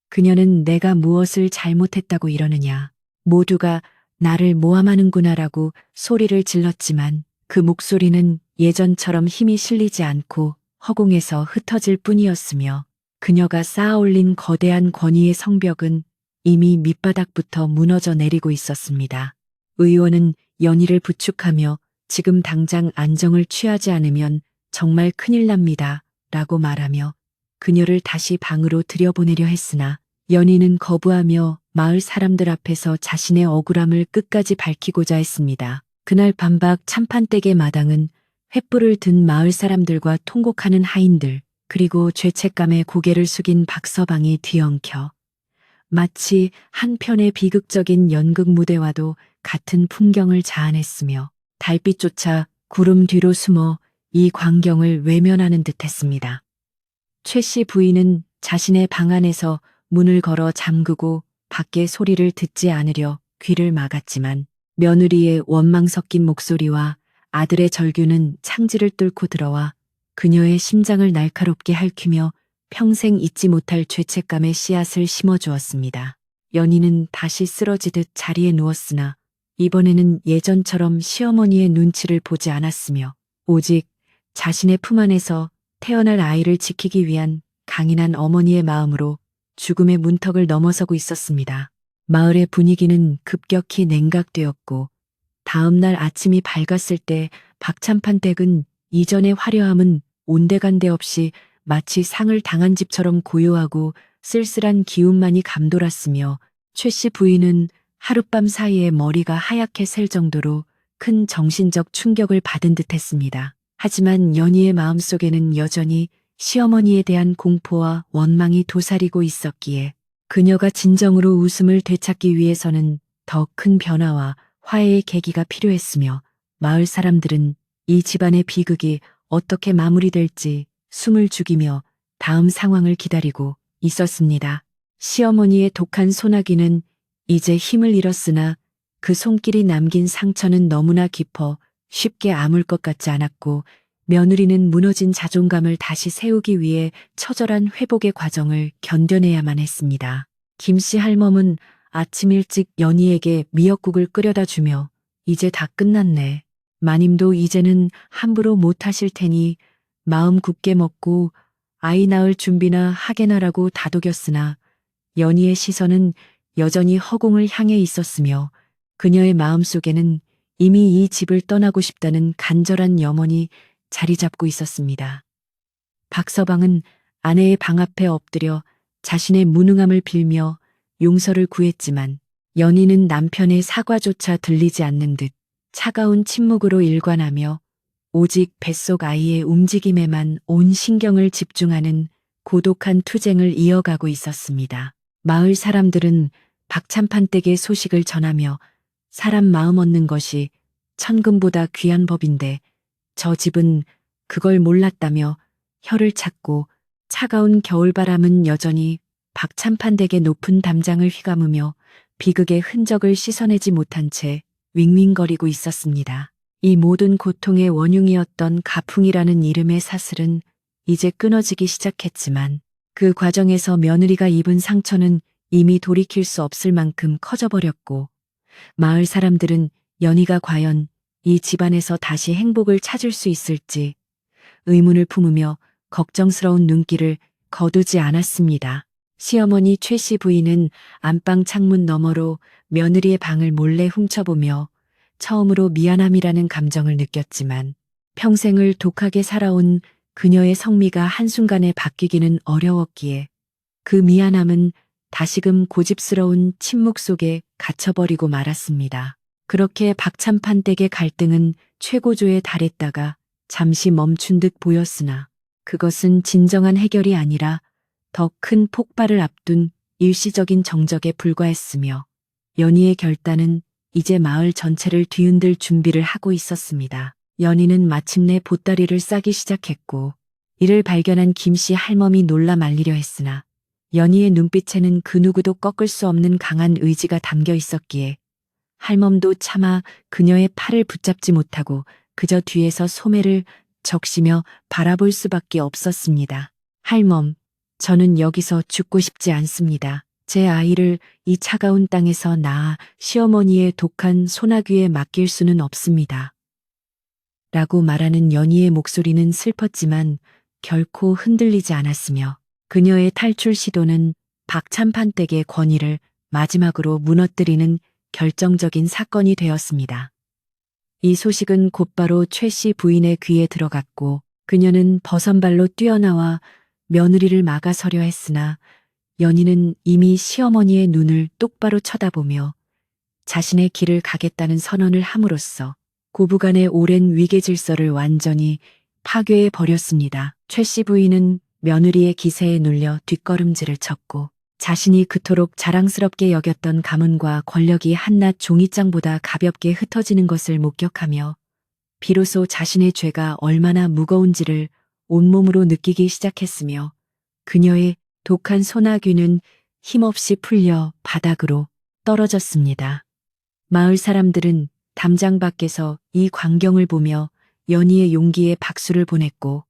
그녀는 내가 무엇을 잘못했다고 이러느냐. 모두가 나를 모함하는구나라고 소리를 질렀지만 그 목소리는 예전처럼 힘이 실리지 않고 허공에서 흩어질 뿐이었으며 그녀가 쌓아올린 거대한 권위의 성벽은 이미 밑바닥부터 무너져 내리고 있었습니다. 의원은 연희를 부축하며 지금 당장 안정을 취하지 않으면 정말 큰일 납니다. 라고 말하며 그녀를 다시 방으로 들여보내려 했으나 연희는 거부하며 마을 사람들 앞에서 자신의 억울함을 끝까지 밝히고자 했습니다. 그날 밤박 참판댁의 마당은 횃불을 든 마을 사람들과 통곡하는 하인들, 그리고 죄책감에 고개를 숙인 박서방이 뒤엉켜 마치 한편의 비극적인 연극 무대와도 같은 풍경을 자아냈으며 달빛조차 구름 뒤로 숨어 이 광경을 외면하는 듯했습니다. 최 씨 부인은 자신의 방 안에서 문을 걸어 잠그고 밖의 소리를 듣지 않으려 귀를 막았지만 며느리의 원망 섞인 목소리와 아들의 절규는 창지를 뚫고 들어와 그녀의 심장을 날카롭게 핥히며 평생 잊지 못할 죄책감의 씨앗을 심어주었습니다. 연희는 다시 쓰러지듯 자리에 누웠으나 이번에는 예전처럼 시어머니의 눈치를 보지 않았으며 오직 자신의 품 안에서 태어날 아이를 지키기 위한 강인한 어머니의 마음으로 죽음의 문턱을 넘어서고 있었습니다. 마을의 분위기는 급격히 냉각되었고 다음 날 아침이 밝았을 때 박참판 댁은 이전의 화려함은 온데간데 없이 마치 상을 당한 집처럼 고요하고 쓸쓸한 기운만이 감돌았으며 최 씨 부인은 하룻밤 사이에 머리가 하얗게 셀 정도로 큰 정신적 충격을 받은 듯했습니다. 하지만 연희의 마음속에는 여전히 시어머니에 대한 공포와 원망이 도사리고 있었기에 그녀가 진정으로 웃음을 되찾기 위해서는 더 큰 변화와 화해의 계기가 필요했으며 마을 사람들은 이 집안의 비극이 어떻게 마무리될지 숨을 죽이며 다음 상황을 기다리고 있었습니다. 시어머니의 독한 소나기는 이제 힘을 잃었으나 그 손길이 남긴 상처는 너무나 깊어 쉽게 아물 것 같지 않았고 며느리는 무너진 자존감을 다시 세우기 위해 처절한 회복의 과정을 견뎌내야만 했습니다. 김씨 할멈은 아침 일찍 연희에게 미역국을 끓여다 주며 이제 다 끝났네. 마님도 이제는 함부로 못 하실 테니 마음 굳게 먹고 아이 낳을 준비나 하게나라고 다독였으나 연희의 시선은 여전히 허공을 향해 있었으며 그녀의 마음속에는 이미 이 집을 떠나고 싶다는 간절한 염원이 자리 잡고 있었습니다. 박서방은 아내의 방 앞에 엎드려 자신의 무능함을 빌며 용서를 구했지만 연희는 남편의 사과조차 들리지 않는 듯 차가운 침묵으로 일관하며 오직 뱃속 아이의 움직임에만 온 신경을 집중하는 고독한 투쟁을 이어가고 있었습니다. 마을 사람들은 박참판 댁의 소식을 전하며 사람 마음 얻는 것이 천금보다 귀한 법인데 저 집은 그걸 몰랐다며 혀를 찾고 차가운 겨울바람은 여전히 박참판 댁의 높은 담장을 휘감으며 비극의 흔적을 씻어내지 못한 채 윙윙거리고 있었습니다. 이 모든 고통의 원흉이었던 가풍이라는 이름의 사슬은 이제 끊어지기 시작했지만 그 과정에서 며느리가 입은 상처는 이미 돌이킬 수 없을 만큼 커져버렸고 마을 사람들은 연희가 과연 이 집안에서 다시 행복을 찾을 수 있을지 의문을 품으며 걱정스러운 눈길을 거두지 않았습니다. 시어머니 최 씨 부인은 안방 창문 너머로 며느리의 방을 몰래 훔쳐보며 처음으로 미안함이라는 감정을 느꼈지만 평생을 독하게 살아온 그녀의 성미가 한순간에 바뀌기는 어려웠기에 그 미안함은 다시금 고집스러운 침묵 속에 갇혀버리고 말았습니다. 그렇게 박참판 댁의 갈등은 최고조에 달했다가 잠시 멈춘 듯 보였으나 그것은 진정한 해결이 아니라 더 큰 폭발을 앞둔 일시적인 정적에 불과했으며 연희의 결단은 이제 마을 전체를 뒤흔들 준비를 하고 있었습니다. 연희는 마침내 보따리를 싸기 시작했고 이를 발견한 김씨 할멈이 놀라 말리려 했으나 연희의 눈빛에는 그 누구도 꺾을 수 없는 강한 의지가 담겨 있었기에 할멈도 차마 그녀의 팔을 붙잡지 못하고 그저 뒤에서 소매를 적시며 바라볼 수밖에 없었습니다. 할멈, 저는 여기서 죽고 싶지 않습니다. 제 아이를 이 차가운 땅에서 낳아 시어머니의 독한 소나귀에 맡길 수는 없습니다. 라고 말하는 연희의 목소리는 슬펐지만 결코 흔들리지 않았으며 그녀의 탈출 시도는 박참판 댁의 권위를 마지막으로 무너뜨리는 결정적인 사건이 되었습니다. 이 소식은 곧바로 최 씨 부인의 귀에 들어갔고 그녀는 버선발로 뛰어나와 며느리를 막아서려 했으나 연희는 이미 시어머니의 눈을 똑바로 쳐다보며 자신의 길을 가겠다는 선언을 함으로써 고부간의 오랜 위계 질서를 완전히 파괴해 버렸습니다. 최 씨 부인은 며느리의 기세에 눌려 뒷걸음질을 쳤고 자신이 그토록 자랑스럽게 여겼던 가문과 권력이 한낱 종이장보다 가볍게 흩어지는 것을 목격하며 비로소 자신의 죄가 얼마나 무거운지를 온몸으로 느끼기 시작했으며 그녀의 독한 소나귀는 힘없이 풀려 바닥으로 떨어졌습니다. 마을 사람들은 담장 밖에서 이 광경을 보며 연희의 용기에 박수를 보냈고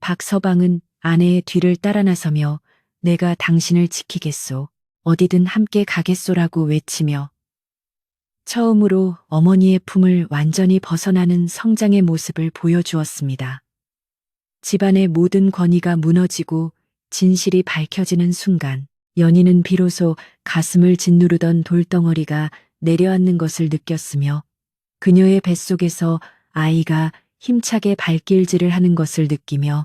박서방은 아내의 뒤를 따라 나서며 내가 당신을 지키겠소. 어디든 함께 가겠소라고 외치며 처음으로 어머니의 품을 완전히 벗어나는 성장의 모습을 보여주었습니다. 집안의 모든 권위가 무너지고 진실이 밝혀지는 순간 연희는 비로소 가슴을 짓누르던 돌덩어리가 내려앉는 것을 느꼈으며 그녀의 뱃속에서 아이가 힘차게 발길질을 하는 것을 느끼며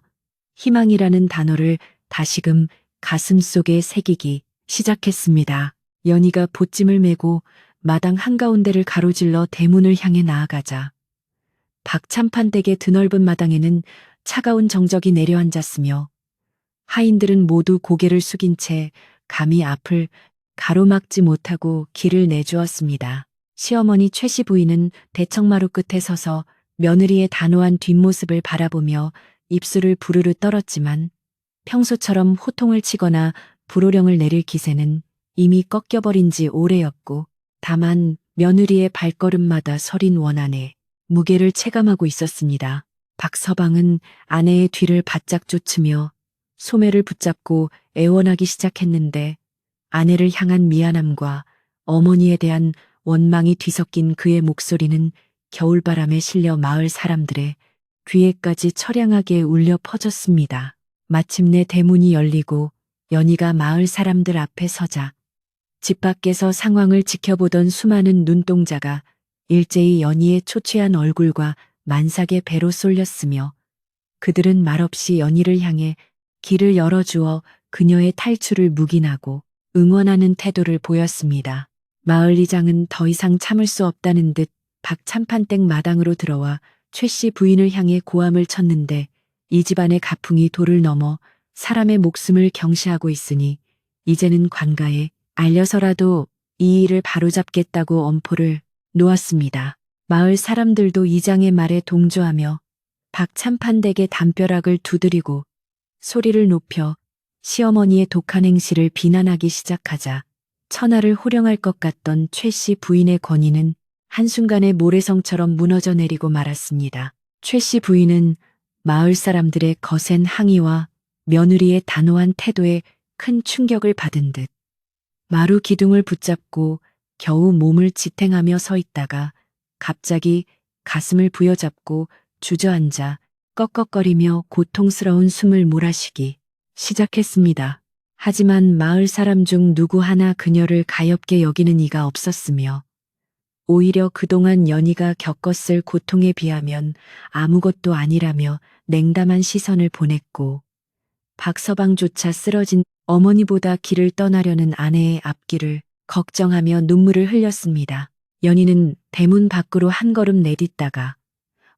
희망이라는 단어를 다시금 가슴 속에 새기기 시작했습니다. 연희가 보찜을 메고 마당 한가운데를 가로질러 대문을 향해 나아가자 박참판댁의 드넓은 마당에는 차가운 정적이 내려앉았으며 하인들은 모두 고개를 숙인 채 감히 앞을 가로막지 못하고 길을 내주었습니다. 시어머니 최 씨 부인은 대청마루 끝에 서서 며느리의 단호한 뒷모습을 바라보며 입술을 부르르 떨었지만 평소처럼 호통을 치거나 불호령을 내릴 기세는 이미 꺾여버린 지 오래였고 다만 며느리의 발걸음마다 서린 원안에 무게를 체감하고 있었습니다. 박서방은 아내의 뒤를 바짝 쫓으며 소매를 붙잡고 애원하기 시작했는데 아내를 향한 미안함과 어머니에 대한 원망이 뒤섞인 그의 목소리는 겨울바람에 실려 마을 사람들의 귀에까지 처량하게 울려 퍼졌습니다. 마침내 대문이 열리고 연희가 마을 사람들 앞에 서자 집 밖에서 상황을 지켜보던 수많은 눈동자가 일제히 연희의 초췌한 얼굴과 만삭의 배로 쏠렸으며 그들은 말없이 연희를 향해 길을 열어주어 그녀의 탈출을 묵인하고 응원하는 태도를 보였습니다. 마을 이장은 더 이상 참을 수 없다는 듯 박참판댁 마당으로 들어와 최 씨 부인을 향해 고함을 쳤는데 이 집안의 가풍이 도를 넘어 사람의 목숨을 경시하고 있으니 이제는 관가에 알려서라도 이 일을 바로잡겠다고 엄포를 놓았습니다. 마을 사람들도 이장의 말에 동조하며 박참판댁의 담벼락을 두드리고 소리를 높여 시어머니의 독한 행실을 비난하기 시작하자 천하를 호령할 것 같던 최 씨 부인의 권위는 한순간에 모래성처럼 무너져 내리고 말았습니다. 최 씨 부인은 마을 사람들의 거센 항의와 며느리의 단호한 태도에 큰 충격을 받은 듯 마루 기둥을 붙잡고 겨우 몸을 지탱하며 서 있다가 갑자기 가슴을 부여잡고 주저앉아 꺽꺽거리며 고통스러운 숨을 몰아쉬기 시작했습니다. 하지만 마을 사람 중 누구 하나 그녀를 가엾게 여기는 이가 없었으며 오히려 그동안 연희가 겪었을 고통에 비하면 아무것도 아니라며 냉담한 시선을 보냈고 박서방조차 쓰러진 어머니보다 길을 떠나려는 아내의 앞길을 걱정하며 눈물을 흘렸습니다. 연희는 대문 밖으로 한 걸음 내딛다가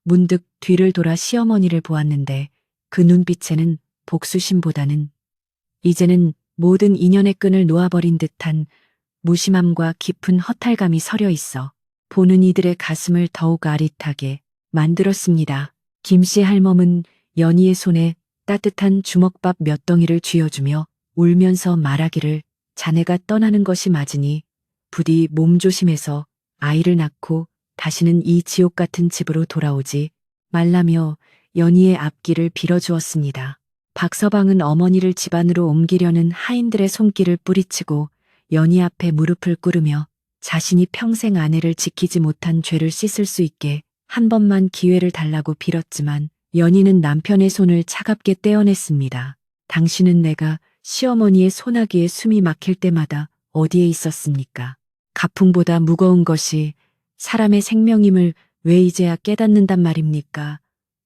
문득 뒤를 돌아 시어머니를 보았는데 그 눈빛에는 복수심보다는 이제는 모든 인연의 끈을 놓아버린 듯한 무심함과 깊은 허탈감이 서려 있어 보는 이들의 가슴을 더욱 아릿하게 만들었습니다. 김씨 할멈은 연희의 손에 따뜻한 주먹밥 몇 덩이를 쥐어주며 울면서 말하기를 자네가 떠나는 것이 맞으니 부디 몸조심해서 아이를 낳고 다시는 이 지옥 같은 집으로 돌아오지 말라며 연희의 앞길을 빌어주었습니다. 박서방은 어머니를 집안으로 옮기려는 하인들의 손길을 뿌리치고 연희 앞에 무릎을 꿇으며 자신이 평생 아내를 지키지 못한 죄를 씻을 수 있게 한 번만 기회를 달라고 빌었지만 연희는 남편의 손을 차갑게 떼어냈습니다. 당신은 내가 시어머니의 소나기에 숨이 막힐 때마다 어디에 있었습니까? 가풍보다 무거운 것이 사람의 생명임을 왜 이제야 깨닫는단 말입니까?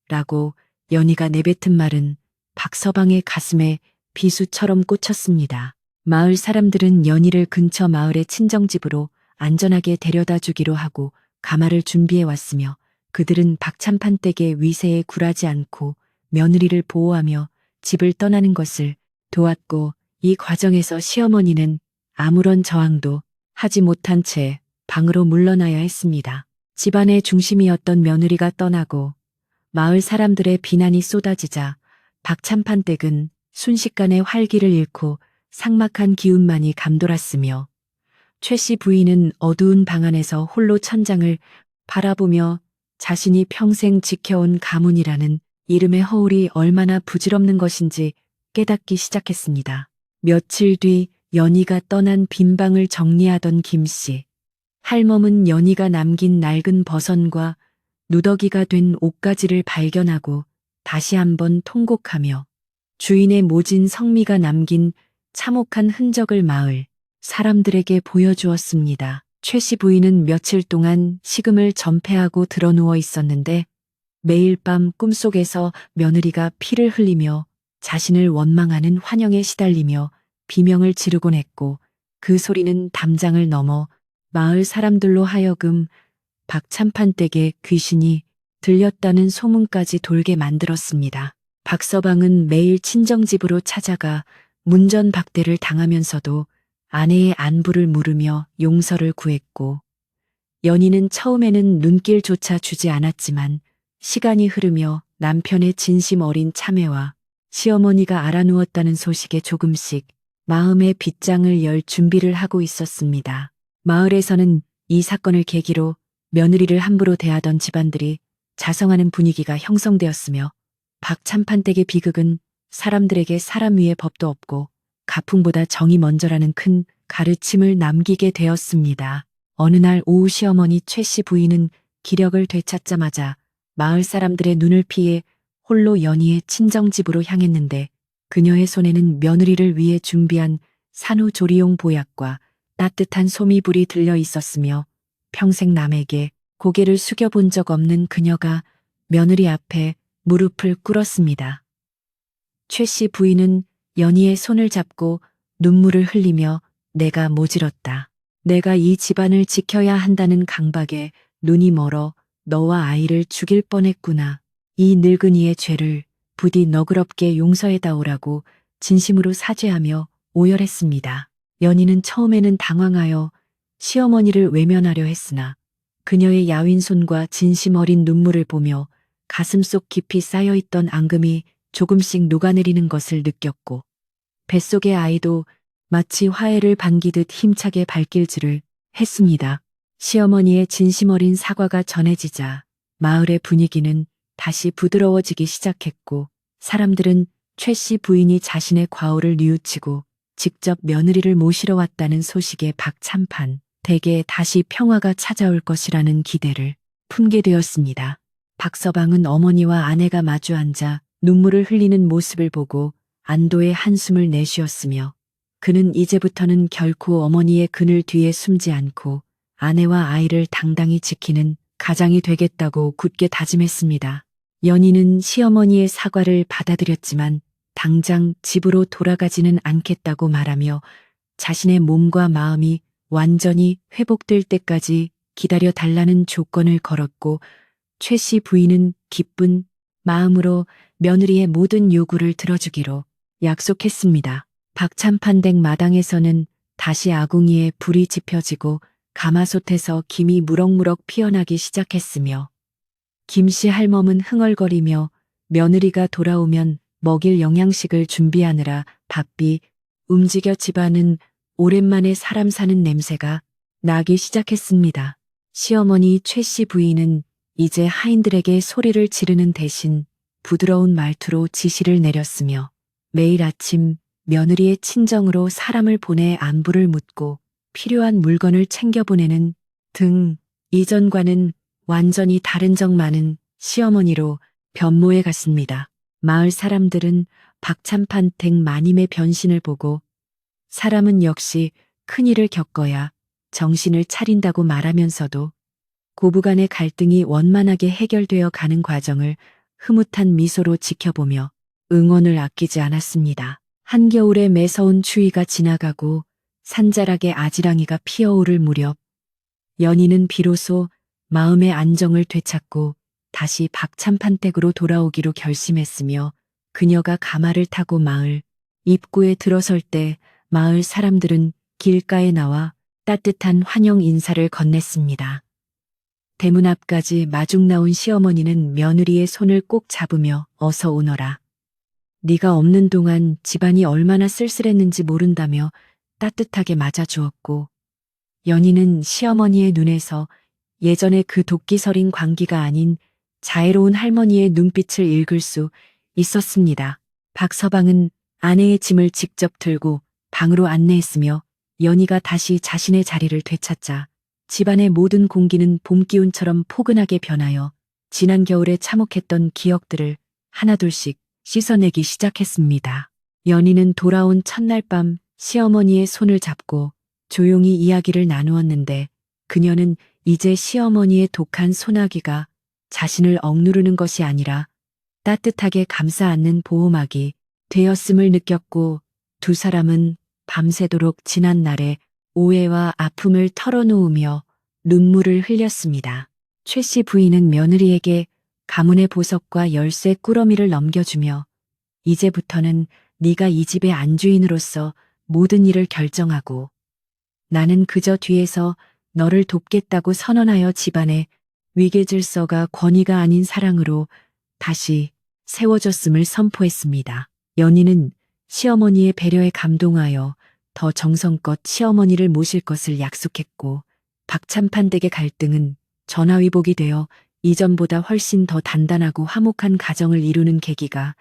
라고 연희가 내뱉은 말은 박서방의 가슴에 비수처럼 꽂혔습니다. 마을 사람들은 연희를 근처 마을의 친정집으로 안전하게 데려다 주기로 하고 가마를 준비해 왔으며 그들은 박찬판 댁의 위세에 굴하지 않고 며느리를 보호하며 집을 떠나는 것을 도왔고 이 과정에서 시어머니는 아무런 저항도 하지 못한 채 방으로 물러나야 했습니다. 집안의 중심이었던 며느리가 떠나고 마을 사람들의 비난이 쏟아지자 박찬판 댁은 순식간에 활기를 잃고 삭막한 기운만이 감돌았으며 최 씨 부인은 어두운 방 안에서 홀로 천장을 바라보며 자신이 평생 지켜온 가문이라는 이름의 허울이 얼마나 부질없는 것인지 깨닫기 시작했습니다. 며칠 뒤 연희가 떠난 빈 방을 정리하던 김 씨. 할멈은 연희가 남긴 낡은 버선과 누더기가 된 옷가지를 발견하고 다시 한번 통곡하며 주인의 모진 성미가 남긴 참혹한 흔적을 마을 사람들에게 보여주었습니다. 최 씨 부인은 며칠 동안 식음을 전폐하고 드러누워 있었는데 매일 밤 꿈속에서 며느리가 피를 흘리며 자신을 원망하는 환영에 시달리며 비명을 지르곤 했고 그 소리는 담장을 넘어 마을 사람들로 하여금 박찬판 댁의 귀신이 들렸다는 소문까지 돌게 만들었습니다. 박서방은 매일 친정집으로 찾아가 문전박대를 당하면서도 아내의 안부를 물으며 용서를 구했고 연희는 처음에는 눈길조차 주지 않았지만 시간이 흐르며 남편의 진심 어린 참회와 시어머니가 알아누웠다는 소식에 조금씩 마음의 빗장을 열 준비를 하고 있었습니다. 마을에서는 이 사건을 계기로 며느리를 함부로 대하던 집안들이 자성하는 분위기가 형성되었으며 박찬판 댁의 비극은 사람들에게 사람 위에 법도 없고 가풍보다 정이 먼저라는 큰 가르침을 남기게 되었습니다. 어느 날 오후 시어머니 최 씨 부인은 기력을 되찾자마자 마을 사람들의 눈을 피해 홀로 연희의 친정집으로 향했는데 그녀의 손에는 며느리를 위해 준비한 산후조리용 보약과 따뜻한 소미불이 들려 있었으며 평생 남에게 고개를 숙여본 적 없는 그녀가 며느리 앞에 무릎을 꿇었습니다. 최 씨 부인은 연희의 손을 잡고 눈물을 흘리며 내가 모질었다. 내가 이 집안을 지켜야 한다는 강박에 눈이 멀어 너와 아이를 죽일 뻔했구나. 이 늙은이의 죄를 부디 너그럽게 용서해다오라고 진심으로 사죄하며 오열했습니다. 연희는 처음에는 당황하여 시어머니를 외면하려 했으나 그녀의 야윈 손과 진심 어린 눈물을 보며 가슴속 깊이 쌓여있던 앙금이 조금씩 녹아내리는 것을 느꼈고 뱃속의 아이도 마치 화해를 반기듯 힘차게 발길질을 했습니다. 시어머니의 진심 어린 사과가 전해지자 마을의 분위기는 다시 부드러워지기 시작했고 사람들은 최 씨 부인이 자신의 과오를 뉘우치고 직접 며느리를 모시러 왔다는 소식에 박찬판 댁에 다시 평화가 찾아올 것이라는 기대를 품게 되었습니다. 박서방은 어머니와 아내가 마주 앉아 눈물을 흘리는 모습을 보고 안도의 한숨을 내쉬었으며 그는 이제부터는 결코 어머니의 그늘 뒤에 숨지 않고 아내와 아이를 당당히 지키는 가장이 되겠다고 굳게 다짐했습니다. 연희는 시어머니의 사과를 받아들였지만 당장 집으로 돌아가지는 않겠다고 말하며 자신의 몸과 마음이 완전히 회복될 때까지 기다려 달라는 조건을 걸었고 최 씨 부인은 기쁜 마음으로 며느리의 모든 요구를 들어주기로 약속했습니다. 박찬판 댁 마당에서는 다시 아궁이에 불이 지펴지고 가마솥에서 김이 무럭무럭 피어나기 시작했으며 김씨 할멈은 흥얼거리며 며느리가 돌아오면 먹일 영양식을 준비하느라 바삐 움직여 집안은 오랜만에 사람 사는 냄새가 나기 시작했습니다. 시어머니 최 씨 부인은 이제 하인들에게 소리를 지르는 대신 부드러운 말투로 지시를 내렸으며 매일 아침 며느리의 친정으로 사람을 보내 안부를 묻고 필요한 물건을 챙겨보내는 등 이전과는 완전히 다른 적 많은 시어머니로 변모해 갔습니다. 마을 사람들은 박찬판 댁 마님의 변신을 보고 사람은 역시 큰일을 겪어야 정신을 차린다고 말하면서도 고부간의 갈등이 원만하게 해결되어 가는 과정을 흐뭇한 미소로 지켜보며 응원을 아끼지 않았습니다. 한겨울의 매서운 추위가 지나가고 산자락의 아지랑이가 피어오를 무렵 연희는 비로소 마음의 안정을 되찾고 다시 박참판댁으로 돌아오기로 결심했으며 그녀가 가마를 타고 마을 입구에 들어설 때 마을 사람들은 길가에 나와 따뜻한 환영 인사를 건넸습니다. 대문 앞까지 마중 나온 시어머니는 며느리의 손을 꼭 잡으며 어서 오너라. 네가 없는 동안 집안이 얼마나 쓸쓸했는지 모른다며 따뜻하게 맞아주었고 연희는 시어머니의 눈에서 예전의 그 도끼서린 광기가 아닌 자애로운 할머니의 눈빛을 읽을 수 있었습니다. 박서방은 아내의 짐을 직접 들고 방으로 안내했으며 연희가 다시 자신의 자리를 되찾자 집안의 모든 공기는 봄 기운처럼 포근하게 변하여 지난 겨울에 참혹했던 기억들을 하나둘씩 씻어내기 시작했습니다. 연희는 돌아온 첫날 밤 시어머니의 손을 잡고 조용히 이야기를 나누었는데 그녀는 이제 시어머니의 독한 소나기가 자신을 억누르는 것이 아니라 따뜻하게 감싸 안는 보호막이 되었음을 느꼈고 두 사람은 밤새도록 지난 날의 오해와 아픔을 털어놓으며 눈물을 흘렸습니다. 최 씨 부인은 며느리에게 가문의 보석과 열쇠 꾸러미를 넘겨주며 이제부터는 네가 이 집의 안주인으로서 모든 일을 결정하고 나는 그저 뒤에서 너를 돕겠다고 선언하여 집안의 위계질서가 권위가 아닌 사랑으로 다시 세워졌음을 선포했습니다. 연희는 시어머니의 배려에 감동하여 더 정성껏 시어머니를 모실 것을 약속했고 박참판댁의 갈등은 전화위복이 되어 이전보다 훨씬 더 단단하고 화목한 가정을 이루는 계기가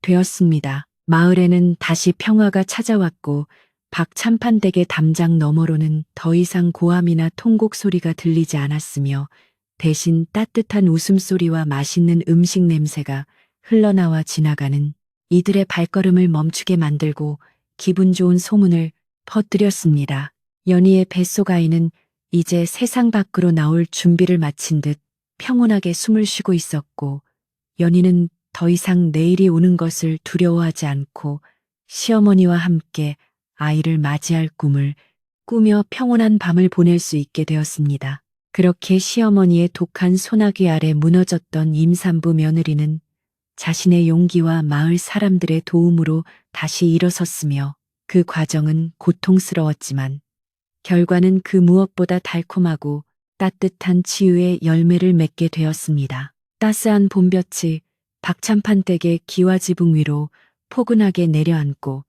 되었습니다. 마을에는 다시 평화가 찾아왔고 박참판댁의 담장 너머로는 더 이상 고함이나 통곡 소리가 들리지 않았으며 대신 따뜻한 웃음소리와 맛있는 음식 냄새가 흘러나와 지나가는 이들의 발걸음을 멈추게 만들고 기분 좋은 소문을 퍼뜨렸습니다. 연희의 뱃속 아이는 이제 세상 밖으로 나올 준비를 마친 듯 평온하게 숨을 쉬고 있었고 연희는 더 이상 내일이 오는 것을 두려워하지 않고 시어머니와 함께 아이를 맞이할 꿈을 꾸며 평온한 밤을 보낼 수 있게 되었습니다. 그렇게 시어머니의 독한 소나기 아래 무너졌던 임산부 며느리는 자신의 용기와 마을 사람들의 도움으로 다시 일어섰으며 그 과정은 고통스러웠지만 결과는 그 무엇보다 달콤하고 따뜻한 치유의 열매를 맺게 되었습니다. 따스한 봄볕이 박참판댁의 기와지붕 위로 포근하게 내려앉고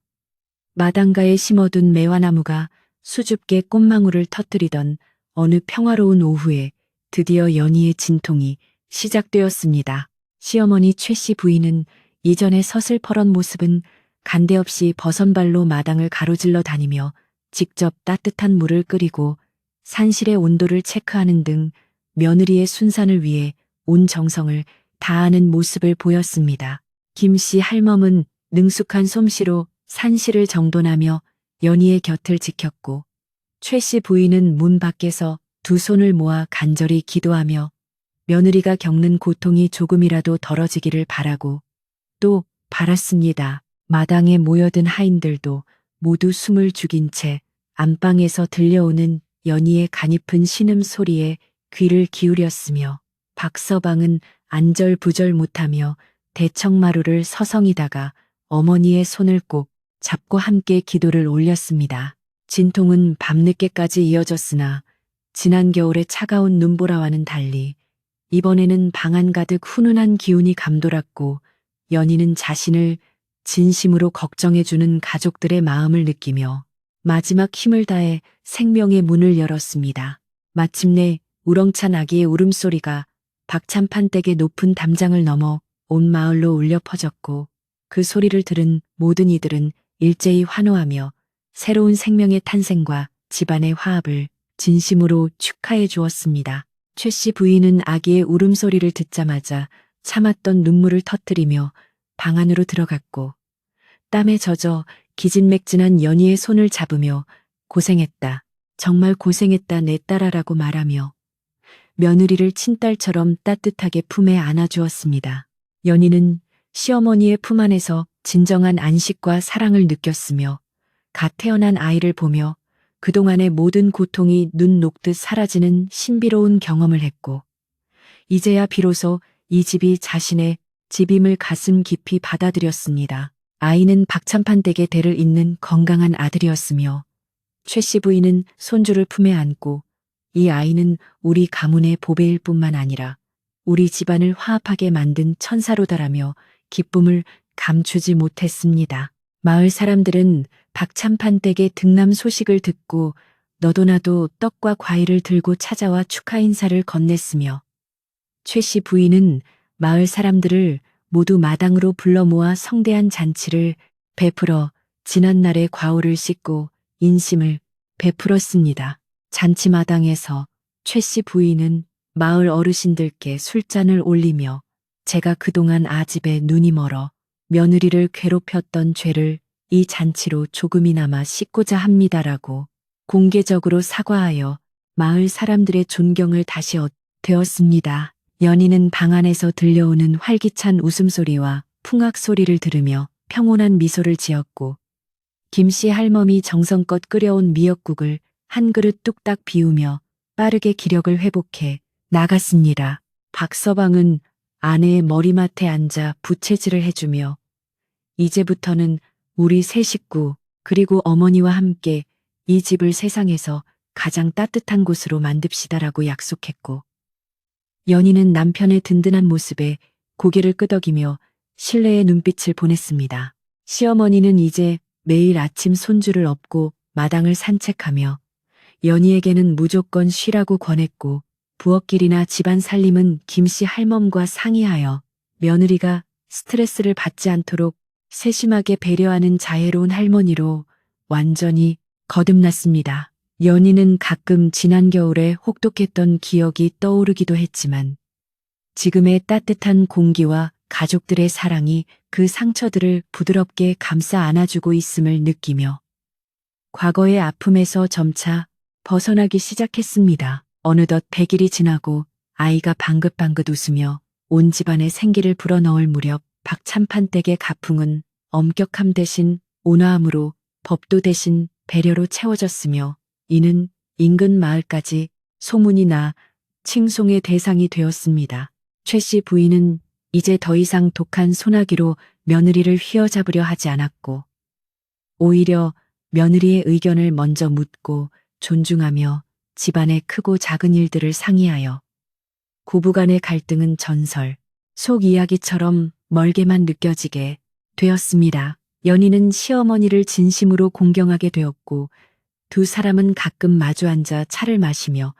마당가에 심어둔 매화나무가 수줍게 꽃망울을 터뜨리던 어느 평화로운 오후에 드디어 연희의 진통이 시작되었습니다. 시어머니 최 씨 부인은 이전의 서슬퍼런 모습은 간데없이 버선발로 마당을 가로질러 다니며 직접 따뜻한 물을 끓이고 산실의 온도를 체크하는 등 며느리의 순산을 위해 온 정성을 다하는 모습을 보였습니다. 김 씨 할멈은 능숙한 솜씨로 산실을 정돈하며 연희의 곁을 지켰고 최 씨 부인은 문 밖에서 두 손을 모아 간절히 기도하며 며느리가 겪는 고통이 조금이라도 덜어지기를 바라고 또 바랐습니다. 마당에 모여든 하인들도 모두 숨을 죽인 채 안방에서 들려오는 연희의 가냘픈 신음 소리에 귀를 기울였으며 박서방은 안절부절 못하며 대청마루를 서성이다가 어머니의 손을 꼭 잡고 함께 기도를 올렸습니다. 진통은 밤늦게까지 이어졌으나 지난 겨울의 차가운 눈보라와는 달리 이번에는 방 안 가득 훈훈한 기운이 감돌았고 연희는 자신을 진심으로 걱정해주는 가족들의 마음을 느끼며 마지막 힘을 다해 생명의 문을 열었습니다. 마침내 우렁찬 아기의 울음소리가 박참판댁의 높은 담장을 넘어 온 마을로 울려 퍼졌고 그 소리를 들은 모든 이들은 일제히 환호하며 새로운 생명의 탄생과 집안의 화합을 진심으로 축하해 주었습니다. 최 씨 부인은 아기의 울음소리를 듣자마자 참았던 눈물을 터뜨리며 방 안으로 들어갔고 땀에 젖어 기진맥진한 연희의 손을 잡으며 고생했다. 정말 고생했다 내 딸아라고 말하며 며느리를 친딸처럼 따뜻하게 품에 안아주었습니다. 연희는 시어머니의 품 안에서 진정한 안식과 사랑을 느꼈으며 갓 태어난 아이를 보며 그동안의 모든 고통이 눈 녹듯 사라지는 신비로운 경험을 했고 이제야 비로소 이 집이 자신의 집임을 가슴 깊이 받아들였습니다. 아이는 박찬판 댁의 대를 잇는 건강한 아들이었으며 최 씨 부인은 손주를 품에 안고 이 아이는 우리 가문의 보배일 뿐만 아니라 우리 집안을 화합하게 만든 천사로다라며 기쁨을 감추지 못했습니다. 마을 사람들은 박찬판 댁의 등남 소식을 듣고 너도 나도 떡과 과일을 들고 찾아와 축하 인사를 건넸으며 최 씨 부인은 마을 사람들을 모두 마당으로 불러 모아 성대한 잔치를 베풀어 지난날의 과오를 씻고 인심을 베풀었습니다. 잔치 마당에서 최 씨 부인은 마을 어르신들께 술잔을 올리며 제가 그동안 아집에 눈이 멀어 며느리를 괴롭혔던 죄를 이 잔치로 조금이나마 씻고자 합니다라고 공개적으로 사과하여 마을 사람들의 존경을 다시 얻되었습니다. 연희는 방 안에서 들려오는 활기찬 웃음소리와 풍악 소리를 들으며 평온한 미소를 지었고 김씨 할멈이 정성껏 끓여온 미역국을 한 그릇 뚝딱 비우며 빠르게 기력을 회복해 나갔습니다. 박서방은 아내의 머리맡에 앉아 부채질을 해주며 이제부터는 우리 세 식구 그리고 어머니와 함께 이 집을 세상에서 가장 따뜻한 곳으로 만듭시다라고 약속했고 연희는 남편의 든든한 모습에 고개를 끄덕이며 신뢰의 눈빛을 보냈습니다. 시어머니는 이제 매일 아침 손주를 업고 마당을 산책하며 연희에게는 무조건 쉬라고 권했고 부엌길이나 집안 살림은 김씨 할멈과 상의하여 며느리가 스트레스를 받지 않도록 세심하게 배려하는 자애로운 할머니로 완전히 거듭났습니다. 연희는 가끔 지난 겨울에 혹독했던 기억이 떠오르기도 했지만 지금의 따뜻한 공기와 가족들의 사랑이 그 상처들을 부드럽게 감싸 안아주고 있음을 느끼며 과거의 아픔에서 점차 벗어나기 시작했습니다. 어느덧 100일이 지나고 아이가 방긋방긋 웃으며 온 집안에 생기를 불어넣을 무렵 박찬판 댁의 가풍은 엄격함 대신 온화함으로 법도 대신 배려로 채워졌으며 이는 인근 마을까지 소문이 나 칭송의 대상이 되었습니다. 최 씨 부인은 이제 더 이상 독한 소나기로 며느리를 휘어잡으려 하지 않았고 오히려 며느리의 의견을 먼저 묻고 존중하며 집안의 크고 작은 일들을 상의하여 고부간의 갈등은 전설, 속 이야기처럼 멀게만 느껴지게 되었습니다. 연희는 시어머니를 진심으로 공경하게 되었고 두 사람은 가끔 마주 앉아 차를 마시며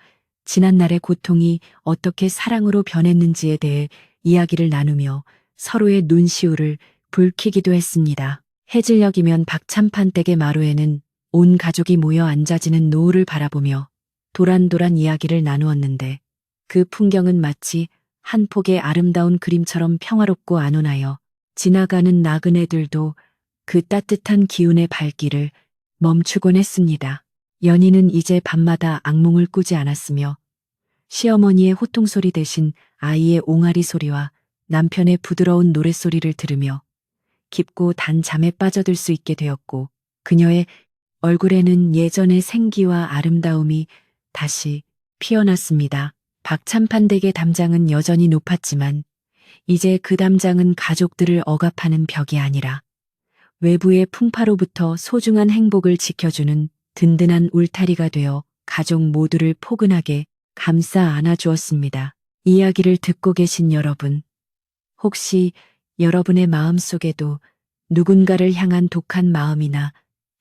지난날의 고통이 어떻게 사랑으로 변했는지에 대해 이야기를 나누며 서로의 눈시울을 붉히기도 했습니다. 해질녘이면 박찬판 댁의 마루에는 온 가족이 모여 앉아지는 노을을 바라보며 도란도란 이야기를 나누었는데 그 풍경은 마치 한 폭의 아름다운 그림처럼 평화롭고 안온하여 지나가는 나그네들도 그 따뜻한 기운의 발길을 멈추곤 했습니다. 연희는 이제 밤마다 악몽을 꾸지 않았으며 시어머니의 호통소리 대신 아이의 옹알이 소리와 남편의 부드러운 노랫소리를 들으며 깊고 단 잠에 빠져들 수 있게 되었고 그녀의 얼굴에는 예전의 생기와 아름다움이 다시 피어났습니다. 박찬판 댁의 담장은 여전히 높았지만 이제 그 담장은 가족들을 억압하는 벽이 아니라 외부의 풍파로부터 소중한 행복을 지켜주는 든든한 울타리가 되어 가족 모두를 포근하게 감싸 안아주었습니다. 이야기를 듣고 계신 여러분, 혹시 여러분의 마음속에도 누군가를 향한 독한 마음이나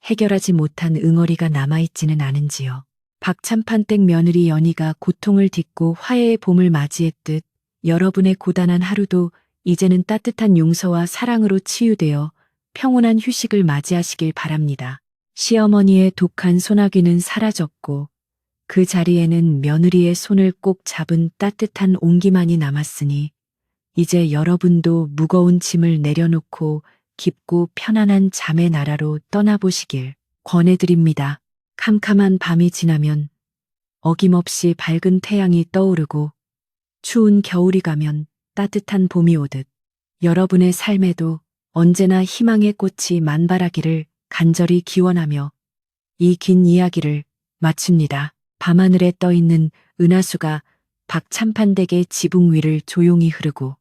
해결하지 못한 응어리가 남아있지는 않은지요? 박찬판 댁 며느리 연희가 고통을 딛고 화해의 봄을 맞이했듯 여러분의 고단한 하루도 이제는 따뜻한 용서와 사랑으로 치유되어 평온한 휴식을 맞이하시길 바랍니다. 시어머니의 독한 소나기는 사라졌고 그 자리에는 며느리의 손을 꼭 잡은 따뜻한 온기만이 남았으니 이제 여러분도 무거운 짐을 내려놓고 깊고 편안한 잠의 나라로 떠나보시길 권해드립니다. 캄캄한 밤이 지나면 어김없이 밝은 태양이 떠오르고 추운 겨울이 가면 따뜻한 봄이 오듯 여러분의 삶에도 언제나 희망의 꽃이 만발하기를 간절히 기원하며 이 긴 이야기를 마칩니다. 밤하늘에 떠있는 은하수가 박참판댁의 지붕 위를 조용히 흐르고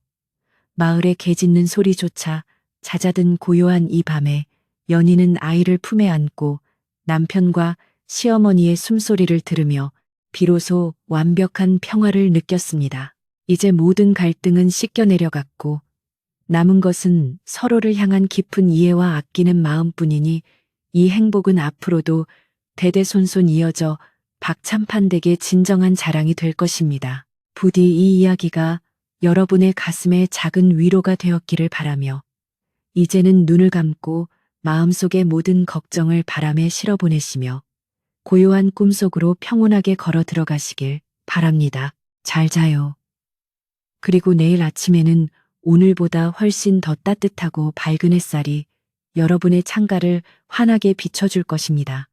마을의 개 짖는 소리조차 잦아든 고요한 이 밤에 연희는 아이를 품에 안고 남편과 시어머니의 숨소리를 들으며 비로소 완벽한 평화를 느꼈습니다. 이제 모든 갈등은 씻겨 내려갔고 남은 것은 서로를 향한 깊은 이해와 아끼는 마음뿐이니 이 행복은 앞으로도 대대손손 이어져 박참판댁의 진정한 자랑이 될 것입니다. 부디 이 이야기가 여러분의 가슴에 작은 위로가 되었기를 바라며 이제는 눈을 감고 마음속의 모든 걱정을 바람에 실어보내시며 고요한 꿈속으로 평온하게 걸어 들어가시길 바랍니다. 잘 자요. 그리고 내일 아침에는 오늘보다 훨씬 더 따뜻하고 밝은 햇살이 여러분의 창가를 환하게 비춰줄 것입니다.